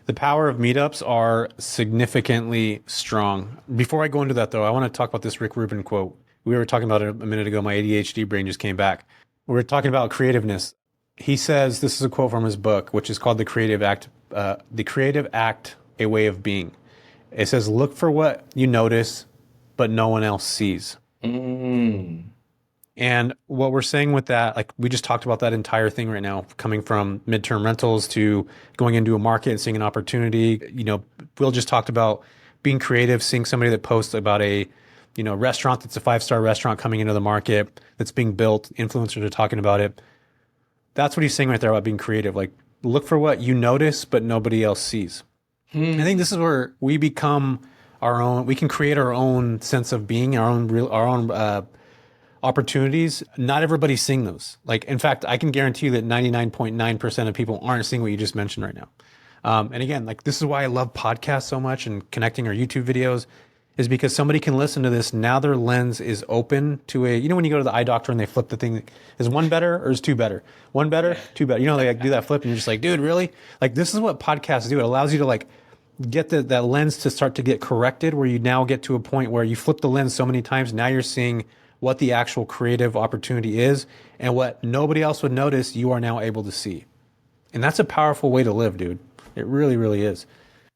the power of meetups are significantly strong. Before I go into that, though, I want to talk about this Rick Rubin quote. We were talking about it a minute ago. My ADHD brain just came back. We were talking about creativeness. He says, this is a quote from his book, which is called The Creative Act, A Way of Being. It says, look for what you notice, but no one else sees. Mm. And what we're saying with that, like we just talked about that entire thing right now, coming from midterm rentals to going into a market and seeing an opportunity. Will just talked about being creative, seeing somebody that posts about a, restaurant that's a 5-star restaurant coming into the market that's being built. Influencers are talking about it. That's what he's saying right there about being creative. Like look for what you notice, but nobody else sees. I think this is where we become our own. We can create our own sense of being, our own opportunities. Not everybody's seeing those. Like, in fact, I can guarantee you that 99.9% of people aren't seeing what you just mentioned right now. And again, like this is why I love podcasts so much and connecting our YouTube videos is because somebody can listen to this. Now their lens is open to when you go to the eye doctor and they flip the thing, is one better or is two better? One better, two better. They like do that flip and you're just like, dude, really? Like this is what podcasts do. It allows you to like get that lens to start to get corrected where you now get to a point where you flip the lens so many times. Now you're seeing what the actual creative opportunity is and what nobody else would notice, you are now able to see. And that's a powerful way to live, dude. It really, really is.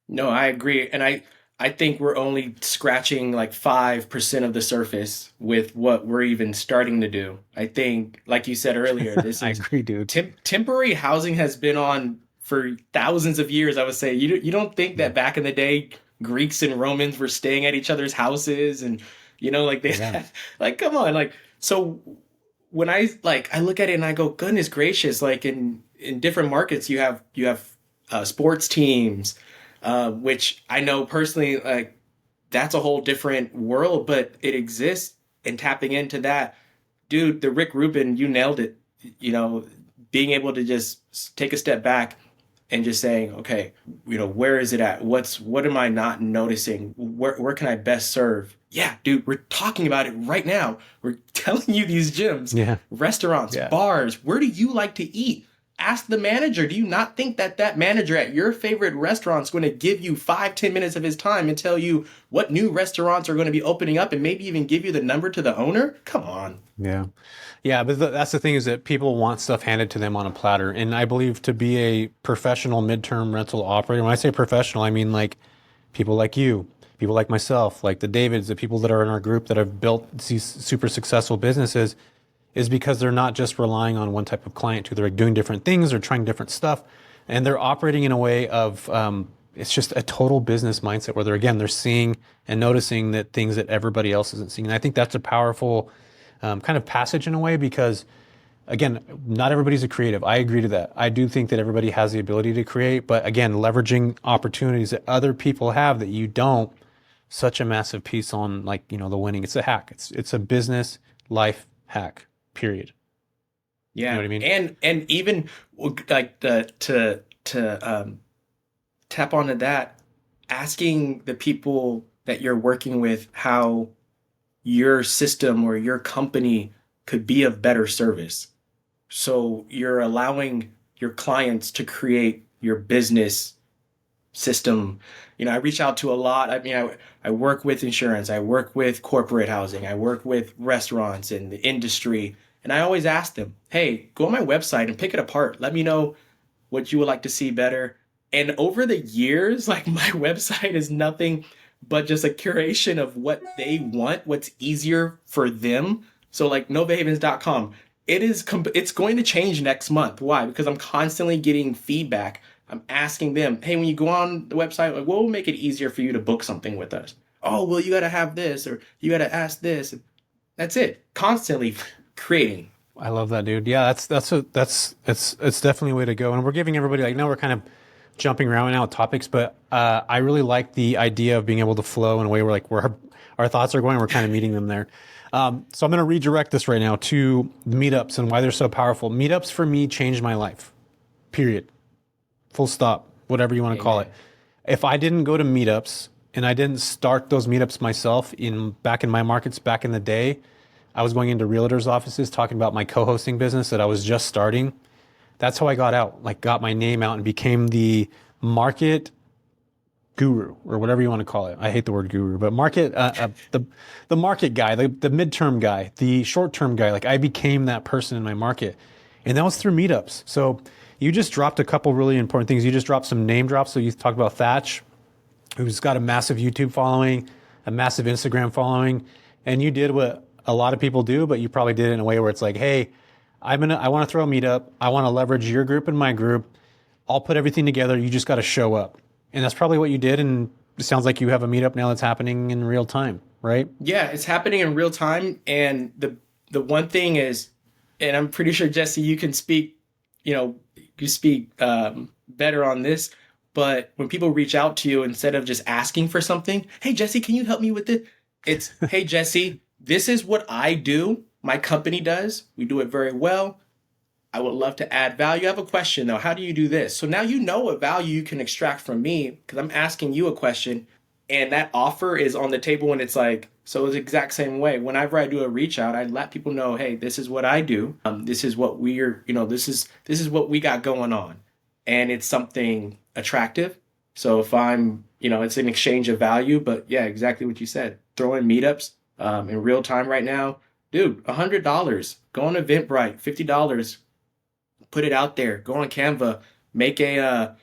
No, I agree. And I think we're only scratching like 5% of the surface with what we're even starting to do. I think, like you said earlier, this I is agree, dude. temporary housing has been on for thousands of years. I would say you don't think that back in the day Greeks and Romans were staying at each other's houses and like they Yeah. like come on, like so when I look at it and I go, goodness gracious, like in different markets you have sports teams, which I know personally, like that's a whole different world, but it exists. And tapping into that, dude, the Rick Rubin, you nailed it. Being able to just take a step back and just saying, okay, where is it at? What am I not noticing? Where can I best serve? Yeah, dude, we're talking about it right now. We're telling you these gyms, Yeah. restaurants, Yeah. bars. Where do you like to eat? Ask the manager. Do you not think that that manager at your favorite restaurant is going to give you 5, 10 minutes of his time and tell you what new restaurants are going to be opening up and maybe even give you the number to the owner? Come on. Yeah. Yeah, but that's the thing is that people want stuff handed to them on a platter. And I believe to be a professional midterm rental operator, when I say professional, I mean like people like you, people like myself, like the Davids, the people that are in our group that have built these super successful businesses, is because they're not just relying on one type of client too. They're doing different things, they're trying different stuff, and they're operating in a way of it's just a total business mindset where they're seeing and noticing that things that everybody else isn't seeing. And I think that's a powerful kind of passage in a way because again, not everybody's a creative. I agree to that. I do think that everybody has the ability to create, but again, leveraging opportunities that other people have that you don't, such a massive piece on like, the winning. It's a hack. It's a business life hack, period. You know Yeah. what I mean? And even like to tap onto that, asking the people that you're working with how your system or your company could be of better service. So you're allowing your clients to create your business system. I reach out to a lot. I mean, I work with insurance, I work with corporate housing, I work with restaurants and the industry. And I always ask them, hey, go on my website and pick it apart. Let me know what you would like to see better. And over the years, like my website is nothing but just a curation of what they want, what's easier for them. So like novahavens.com, it's going to change next month. Why? Because I'm constantly getting feedback. I'm asking them, hey, when you go on the website, like, what will make it easier for you to book something with us? Oh, well, you got to have this or you got to ask this. That's it. Constantly creating. I love that, dude. Yeah, it's definitely a way to go. And we're giving everybody like now we're kind of jumping around now with topics, but I really like the idea of being able to flow in a way where our thoughts are going. We're kind of meeting them there. So I'm going to redirect this right now to meetups and why they're so powerful. Meetups for me changed my life. Period. Full stop. Whatever you want to call it. If I didn't go to meetups and I didn't start those meetups myself back in my markets back in the day, I was going into realtors' offices talking about my co-hosting business that I was just starting. That's how I got out, like got my name out and became the market guru or whatever you want to call it. I hate the word guru, but the market guy, the midterm guy, the short-term guy. Like I became that person in my market, and that was through meetups. So you just dropped a couple really important things. You just dropped some name drops. So you talked about Thatch, who's got a massive YouTube following, a massive Instagram following, and you did what a lot of people do, but you probably did it in a way where it's like, hey, I want to throw a meetup. I want to leverage your group and my group. I'll put everything together. You just got to show up. And that's probably what you did. And it sounds like you have a meetup now that's happening in real time, right? Yeah, it's happening in real time. And the one thing is, and I'm pretty sure Jesse, you can speak, you speak better on this. But when people reach out to you, instead of just asking for something, hey Jesse, can you help me with it? It's hey Jesse, this is what I do. My company does. We do it very well. I would love to add value. I have a question though. How do you do this? So now you know what value you can extract from me because I'm asking you a question and that offer is on the table and it's like, so it's the exact same way. Whenever I do a reach out, I let people know, hey, this is what I do. This is what this is what we got going on. And it's something attractive. So if it's an exchange of value, but yeah, exactly what you said. Throw in meetups in real time right now. Dude, $100. Go on Eventbrite, $50. Put it out there. Go on Canva. Make a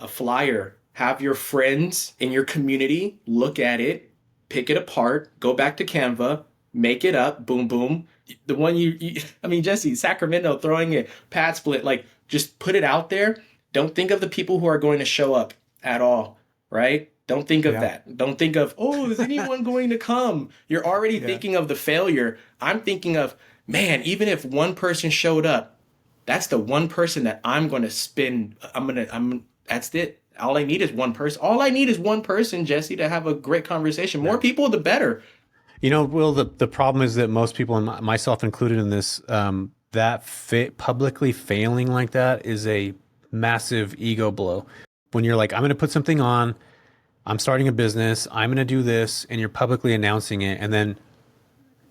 flyer. Have your friends in your community look at it, pick it apart, go back to Canva, make it up. Boom, boom. The one Jesse, Sacramento throwing it, pad split. Like, just put it out there. Don't think of the people who are going to show up at all, right? Don't think of that. Don't think of, oh, is anyone going to come? You're already thinking of the failure. I'm thinking of, man, even if one person showed up, that's the one person that I'm going to spend. That's it. All I need is one person. All I need is one person, Jesse, to have a great conversation. More people, the better. Will, the problem is that most people, and myself included in this, publicly failing like that is a massive ego blow. When you're like, I'm going to put something on, I'm starting a business, I'm going to do this, and you're publicly announcing it, and then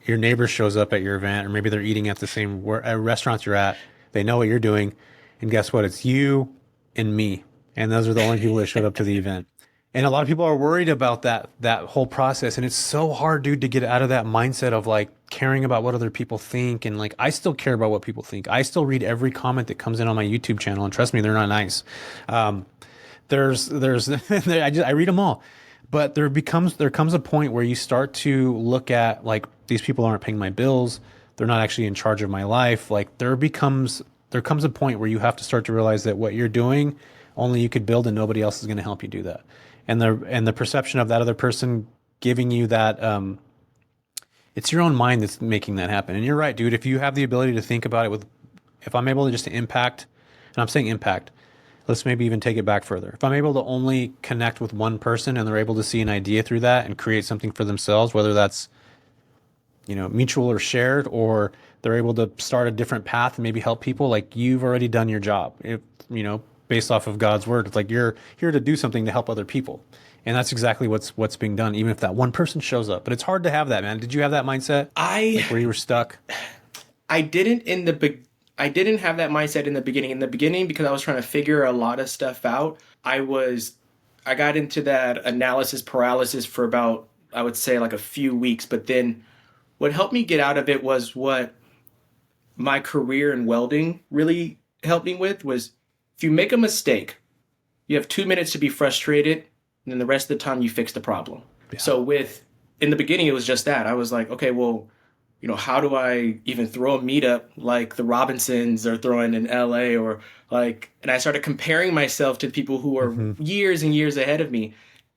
your neighbor shows up at your event, or maybe they're eating at the same restaurant you're at, they know what you're doing, And guess what? It's you and me. And those are the only people that showed up to the event. And a lot of people are worried about that whole process. And it's so hard, dude, to get out of that mindset of like caring about what other people think. And like, I still care about what people think. I still read every comment that comes in on my YouTube channel. And trust me, they're not nice. I read them all. But there comes a point where you start to look at like, these people aren't paying my bills. They're not actually in charge of my life. Like there comes a point where you have to start to realize that what you're doing, only you could build and nobody else is going to help you do that. And the perception of that other person giving you that, it's your own mind that's making that happen. And you're right, dude. If you have the ability to think about it if I'm able to just to impact, and I'm saying impact, let's maybe even take it back further. If I'm able to only connect with one person and they're able to see an idea through that and create something for themselves, whether that's, mutual or shared, or they're able to start a different path and maybe help people, like you've already done your job. Based off of God's word, it's like you're here to do something to help other people. And that's exactly what's being done, even if that one person shows up. But it's hard to have that, man. Did you have that mindset? Where you were stuck? I didn't have that mindset in the beginning. In the beginning, because I was trying to figure a lot of stuff out, I got into that analysis paralysis for about, I would say, like a few weeks. But then what helped me get out of it was what my career in welding really helped me with was, if you make a mistake, you have 2 minutes to be frustrated, and then the rest of the time you fix the problem. Yeah. So in the beginning, it was just that. I was like, okay, well, how do I even throw a meetup like the Robinsons are throwing in LA and I started comparing myself to people who are years and years ahead of me.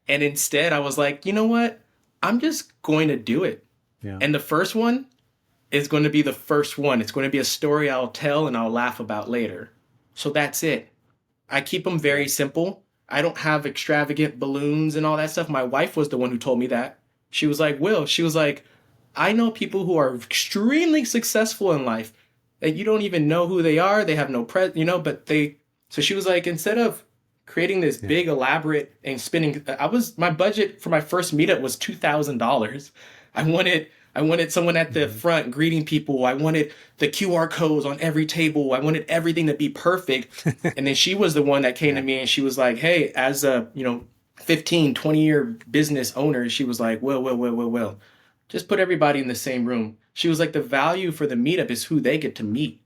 And instead I was like, you know what? I'm just going to do it. Yeah. And the first one is going to be the first one. It's going to be a story I'll tell and I'll laugh about later. So that's it. I keep them very simple. I don't have extravagant balloons and all that stuff. My wife was the one who told me that. She was like, I know people who are extremely successful in life that you don't even know who they are. They have no so she was like, instead of creating this big elaborate and spending, my budget for my first meetup was $2,000. I wanted someone at the front greeting people. I wanted the QR codes on every table. I wanted everything to be perfect. And then she was the one that came to me and she was like, hey, as a, 15, 20-year business owner, she was like, well, just put everybody in the same room. She was like, the value for the meetup is who they get to meet.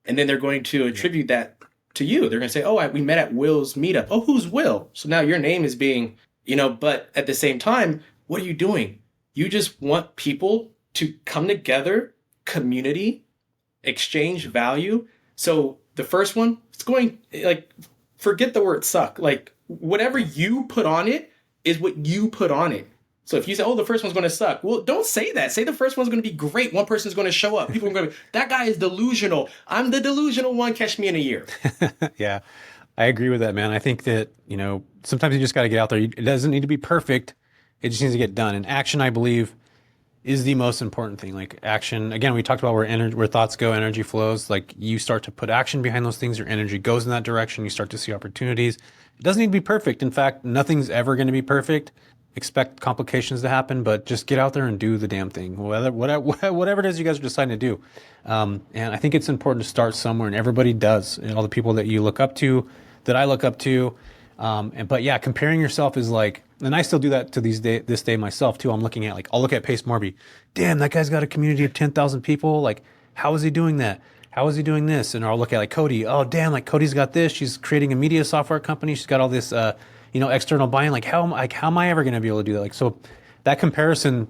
And then they're going to attribute that to you. They're going to say, oh, we met at Will's meetup. Oh, who's Will? So now your name is being, but at the same time, what are you doing? You just want people to come together, community, exchange value. So the first one, it's going forget the word suck. Like whatever you put on it is what you put on it. So if you say, oh, the first one's going to suck. Well, don't say that. Say the first one's going to be great. One person's going to show up. People are going to be, that guy is delusional. I'm the delusional one. Catch me in a year. Yeah, I agree with that, man. I think that, sometimes you just got to get out there. It doesn't need to be perfect. It just needs to get done. And action, I believe, is the most important thing. Like action, again, we talked about where thoughts go, energy flows. Like you start to put action behind those things, your energy goes in that direction. You start to see opportunities. It doesn't need to be perfect. In fact, nothing's ever going to be perfect. Expect complications to happen, but just get out there and do the damn thing. Whatever it is you guys are deciding to do. And I think it's important to start somewhere, and everybody does. And all the people that you look up to, that I look up to. But yeah, comparing yourself is like, and I still do that to this day myself too. I'm looking at I'll look at Pace Morby. Damn, that guy's got a community of 10,000 people. Like, how is he doing that? How is he doing this? And I'll look at Cody. Oh, damn, Cody's got this. She's creating a media software company. She's got all this, external buying. How am I ever going to be able to do that? So that comparison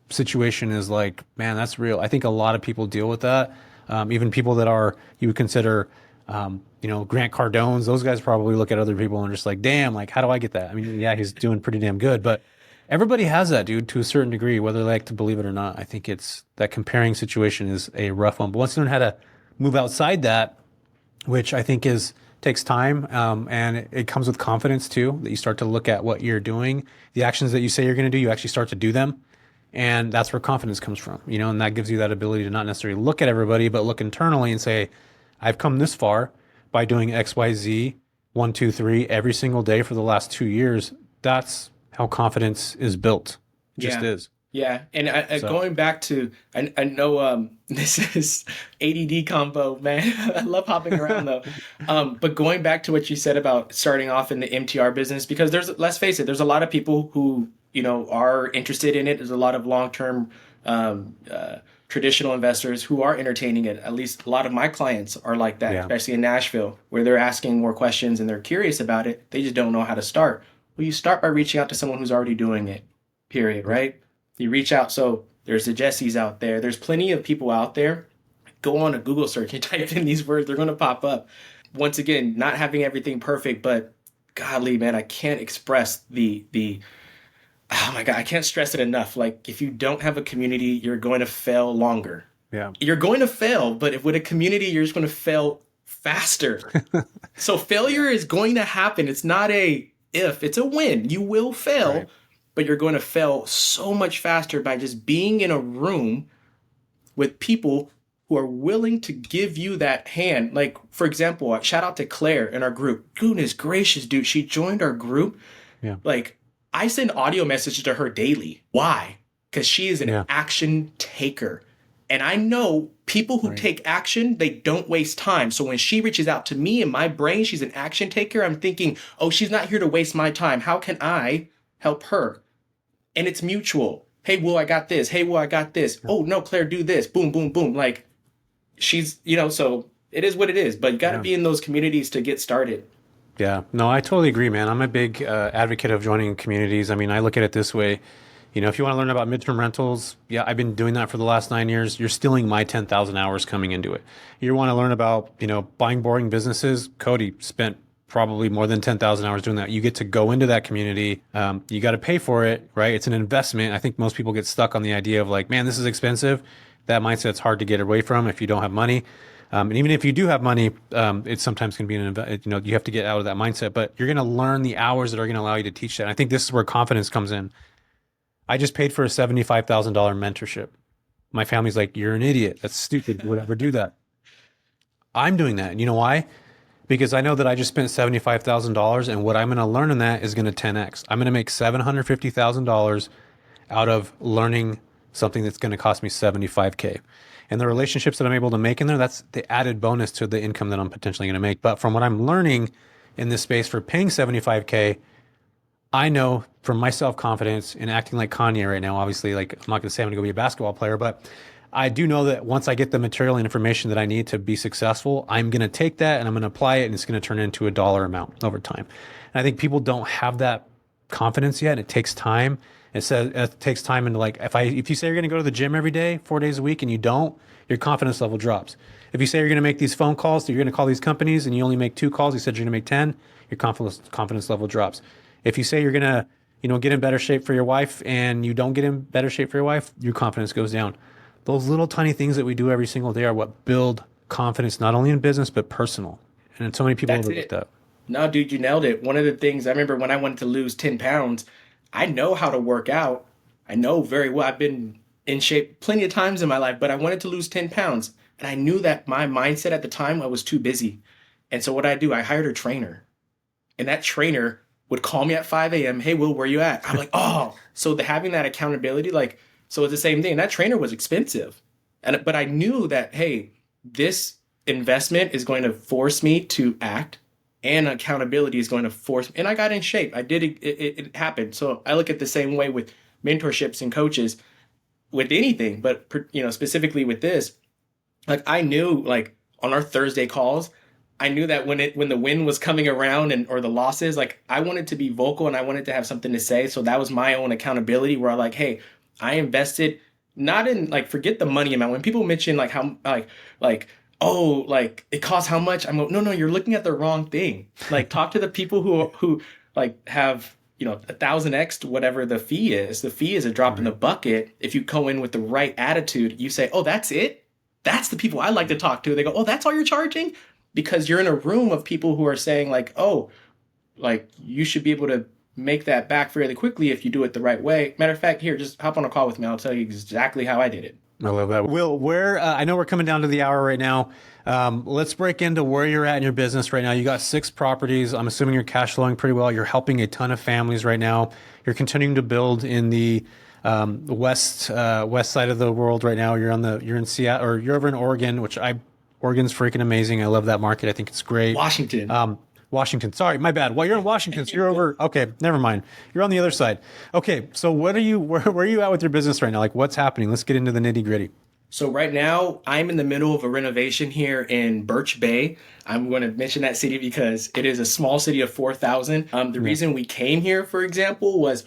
situation is man, that's real. I think a lot of people deal with that. Even people that you would consider, Grant Cardone's, those guys probably look at other people and are just like, damn, how do I get that? I mean, yeah, he's doing pretty damn good, but everybody has that, dude, to a certain degree, whether they like to believe it or not. I think it's that comparing situation is a rough one. But once you learn how to move outside that, which I think takes time, and it comes with confidence too, that you start to look at what you're doing, the actions that you say you're going to do, you actually start to do them. And that's where confidence comes from, and that gives you that ability to not necessarily look at everybody, but look internally and say, I've come this far by doing X, Y, Z, 1, 2, 3 every single day for the last 2 years. That's how confidence is built. It just is. Yeah, and So going back to, I know this is ADD combo, man. I love hopping around though. But going back to what you said about starting off in the MTR business, because let's face it, there's a lot of people who, are interested in it. There's a lot of long-term um, uh, traditional investors who are entertaining it. At least a lot of my clients are like that, yeah, especially in Nashville, where they're asking more questions and they're curious about it. They just don't know how to start. Well, you start by reaching out to someone who's already doing it, period, yep, right? You reach out. So there's the Jessies out there. There's plenty of people out there. Go on a Google search and type in these words, they're going to pop up. Once again, not having everything perfect, but godly, man, I can't express the oh my God, I can't stress it enough. Like if you don't have a community, you're going to fail longer. yeah, You're going to fail, but if with a community, you're just going to fail faster. So failure is going to happen. It's not a if, it's a when. You will fail, right, but you're going to fail so much faster by just being in a room with people who are willing to give you that hand. Like, for example, shout out to Claire in our group. Goodness gracious, dude. She joined our group. yeah, Like, I send audio messages to her daily. Why? Because she is an yeah, action taker. And I know people who right, take action, they don't waste time. So when she reaches out to me in my brain, she's an action taker. I'm thinking, oh, she's not here to waste my time. How can I help her? And it's mutual. Hey, Will, I got this. Hey, Will, I got this. yeah, Oh, no, Claire, do this. Boom, boom, boom. Like she's, so it is what it is. But you got to yeah. be in those communities to get started. Yeah, no, I totally agree, man. I'm a big advocate of joining communities. I mean, I look at it this way. If you want to learn about midterm rentals, yeah, I've been doing that for the last 9 years. You're stealing my 10,000 hours coming into it. You want to learn about, buying boring businesses? Cody spent probably more than 10,000 hours doing that. You get to go into that community. You got to pay for it, right? It's an investment. I think most people get stuck on the idea of like, man, this is expensive. That mindset's hard to get away from if you don't have money. And even if you do have money, it's sometimes going to be you have to get out of that mindset, but you're going to learn the hours that are going to allow you to teach that. And I think this is where confidence comes in. I just paid for a $75,000 mentorship. My family's like, you're an idiot. That's stupid. Would ever do that. I'm doing that. And you know why? Because I know that I just spent $75,000 and what I'm going to learn in that is going to 10x. I'm going to make $750,000 out of learning something that's going to cost me 75K. And the relationships that I'm able to make in there, that's the added bonus to the income that I'm potentially going to make. But from what I'm learning in this space for paying 75K, I know from my self-confidence in acting like Kanye right now, obviously, like I'm not going to say I'm going to go be a basketball player, but I do know that once I get the material and information that I need to be successful, I'm going to take that and I'm going to apply it and it's going to turn into a dollar amount over time. And I think people don't have that confidence yet. And it takes time. It takes time into like, if you say you're going to go to the gym every day, 4 days a week, and you don't, your confidence level drops. If you say you're going to make these phone calls, so you're going to call these companies and you only make 2 calls, you said you're going to make 10, your confidence level drops. If you say you're going to, get in better shape for your wife and you don't get in better shape for your wife, your confidence goes down. Those little tiny things that we do every single day are what build confidence, not only in business, but personal. And so many people That's overlook it. that. No, dude, you nailed it. One of the things I remember when I wanted to lose 10 pounds, I know how to work out. I know very well. I've been in shape plenty of times in my life, but I wanted to lose 10 pounds. And I knew that my mindset at the time, I was too busy. And so what I do, I hired a trainer. And that trainer would call me at 5 a.m. Hey, Will, where you at? I'm like, oh, so having that accountability, like, so it's the same thing. That trainer was expensive. But I knew that, hey, this investment is going to force me to act and accountability is going to force me. And I got in shape. I did it happened. So I look at the same way with mentorships and coaches with anything, but specifically with this, like I knew like on our Thursday calls, I knew that when the win was coming around and or the losses, like I wanted to be vocal and I wanted to have something to say. So that was my own accountability where I like, hey, I invested not in like forget the money amount. When people mention like how like oh like it costs how much, I'm like, no, you're looking at the wrong thing. Like talk to the people who like have 1,000x whatever the fee is. The fee is a drop in the Right. bucket. If you go in with the right attitude, you say, oh, that's it. That's the people I like to talk to. They go, oh, that's all you're charging? Because you're in a room of people who are saying like, oh, like you should be able to make that back fairly quickly if you do it the right way. Matter of fact, here, just hop on a call with me. I'll tell you exactly how I did it. I love that. Will, I know we're coming down to the hour right now. Let's break into where you're at in your business right now. You got 6 properties. I'm assuming you're cash flowing pretty well. You're helping a ton of families right now. You're continuing to build in the west side of the world right now. You're in Seattle, or you're over in Oregon, Oregon's freaking amazing. I love that market. I think it's great. Washington. Washington. Sorry, my bad. Well, you're in Washington, so you're over. Okay, never mind. You're on the other side. Okay, so where are you at with your business right now? Like, what's happening? Let's get into the nitty gritty. So right now, I'm in the middle of a renovation here in Birch Bay. I'm going to mention that city because it is a small city of 4,000. The reason we came here, for example, was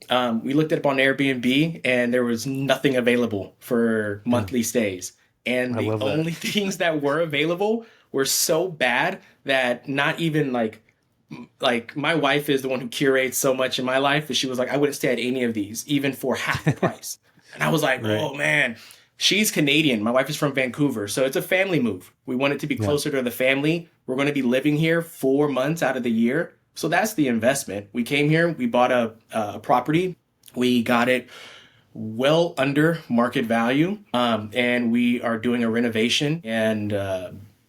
we looked it up on Airbnb and there was nothing available for monthly stays. And the only things that were available were so bad that not even like my wife is the one who curates so much in my life that she was like, I wouldn't stay at any of these, even for half the price. And I was like, oh man. She's Canadian. My wife is from Vancouver. So it's a family move. We want it to be closer to the family. We're going to be living here 4 months out of the year. So that's the investment. We came here, we bought a property. We got it well under market value. And we are doing a renovation. And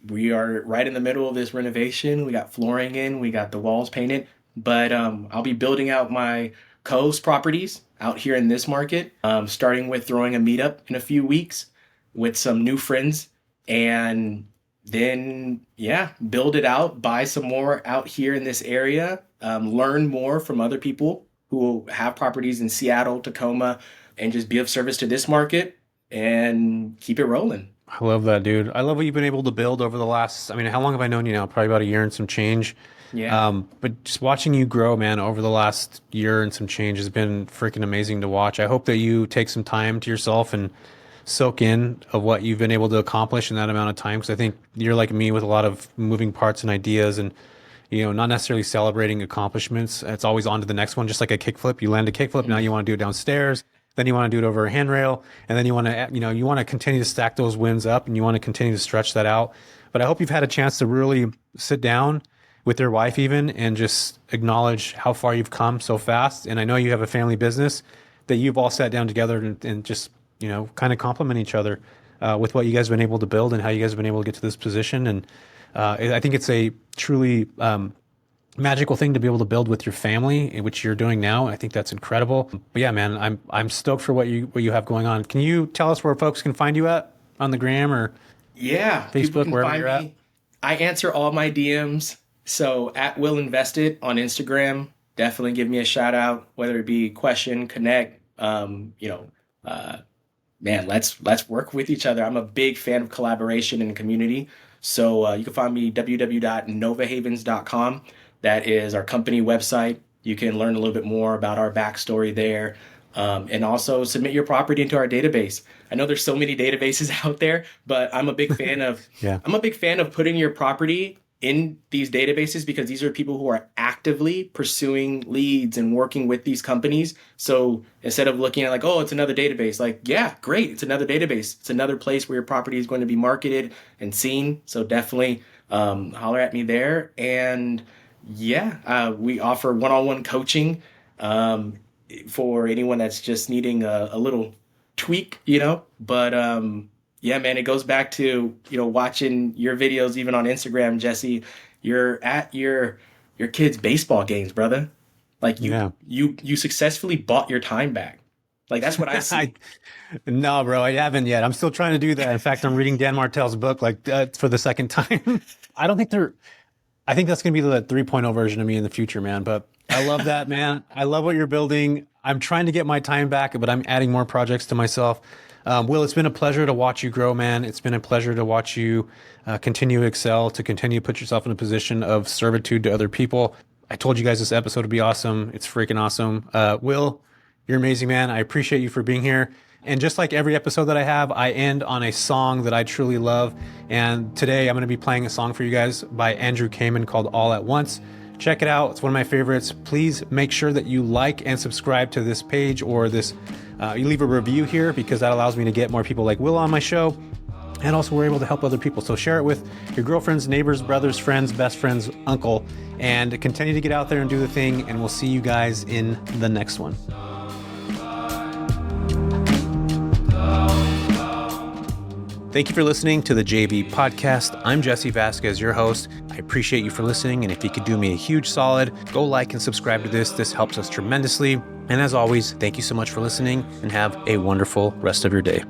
we are right in the middle of this renovation. We got flooring in, we got the walls painted. But I'll be building out my coast properties out here in this market, starting with throwing a meetup in a few weeks with some new friends, and then build it out, buy some more out here in this area, learn more from other people who have properties in Seattle, Tacoma, and just be of service to this market and keep it rolling. I love that, dude. I love what you've been able to build over the last, I mean, how long have I known you now? Probably about a year and some change. Yeah. But just watching you grow, man, over the last year and some change has been freaking amazing to watch. I hope that you take some time to yourself and soak in of what you've been able to accomplish in that amount of time. Because I think you're like me with a lot of moving parts and ideas, and not necessarily celebrating accomplishments. It's always on to the next one, just like a kickflip. You land a kickflip, now you want to do it downstairs. Then you want to do it over a handrail, and then you want to, you want to continue to stack those wins up, and you want to continue to stretch that out. But I hope you've had a chance to really sit down with your wife even and just acknowledge how far you've come so fast. And I know you have a family business that you've all sat down together and just, kind of compliment each other with what you guys have been able to build and how you guys have been able to get to this position. And I think it's a truly magical thing to be able to build with your family, which you're doing now. I think that's incredible. But yeah, man, I'm stoked for what you have going on. Can you tell us where folks can find you at on the gram or Facebook, wherever you're at? I answer all my DMs. So at Will Invested on Instagram, definitely give me a shout out, whether it be question, connect, man, let's work with each other. I'm a big fan of collaboration and community. So you can find me www.novahavens.com. That is our company website. You can learn a little bit more about our backstory there. And also submit your property into our database. I know there's so many databases out there, but I'm a big fan of I'm a big fan of putting your property in these databases because these are people who are actively pursuing leads and working with these companies. So instead of looking at like, oh, it's another database, like, yeah, great, it's another database. It's another place where your property is going to be marketed and seen. So definitely holler at me there. And we offer one-on-one coaching for anyone that's just needing a little tweak, but man, it goes back to, watching your videos, even on Instagram, Jesse. You're at your kids' baseball games, brother. Like you successfully bought your time back. Like that's what I see. No, bro, I haven't yet. I'm still trying to do that. In fact, I'm reading Dan Martell's book for the second time. I think that's going to be the 3.0 version of me in the future, man. But I love that, man. I love what you're building. I'm trying to get my time back, but I'm adding more projects to myself. Will, it's been a pleasure to watch you grow, man. It's been a pleasure to watch you continue to excel, to continue to put yourself in a position of servitude to other people. I told you guys this episode would be awesome. It's freaking awesome. Will, you're amazing, man. I appreciate you for being here. And just like every episode that I have, I end on a song that I truly love. And today I'm going to be playing a song for you guys by Andrew Kamen called All at Once. Check it out. It's one of my favorites. Please make sure that you like and subscribe to this page or this. You leave a review here because that allows me to get more people like Will on my show. And also we're able to help other people. So share it with your girlfriends, neighbors, brothers, friends, best friends, uncle, and continue to get out there and do the thing. And we'll see you guys in the next one. Thank you for listening to the JV podcast. I'm Jesse Vasquez, your host. I appreciate you for listening. And if you could do me a huge solid, go like and subscribe to this. This helps us tremendously. And as always, thank you so much for listening and have a wonderful rest of your day.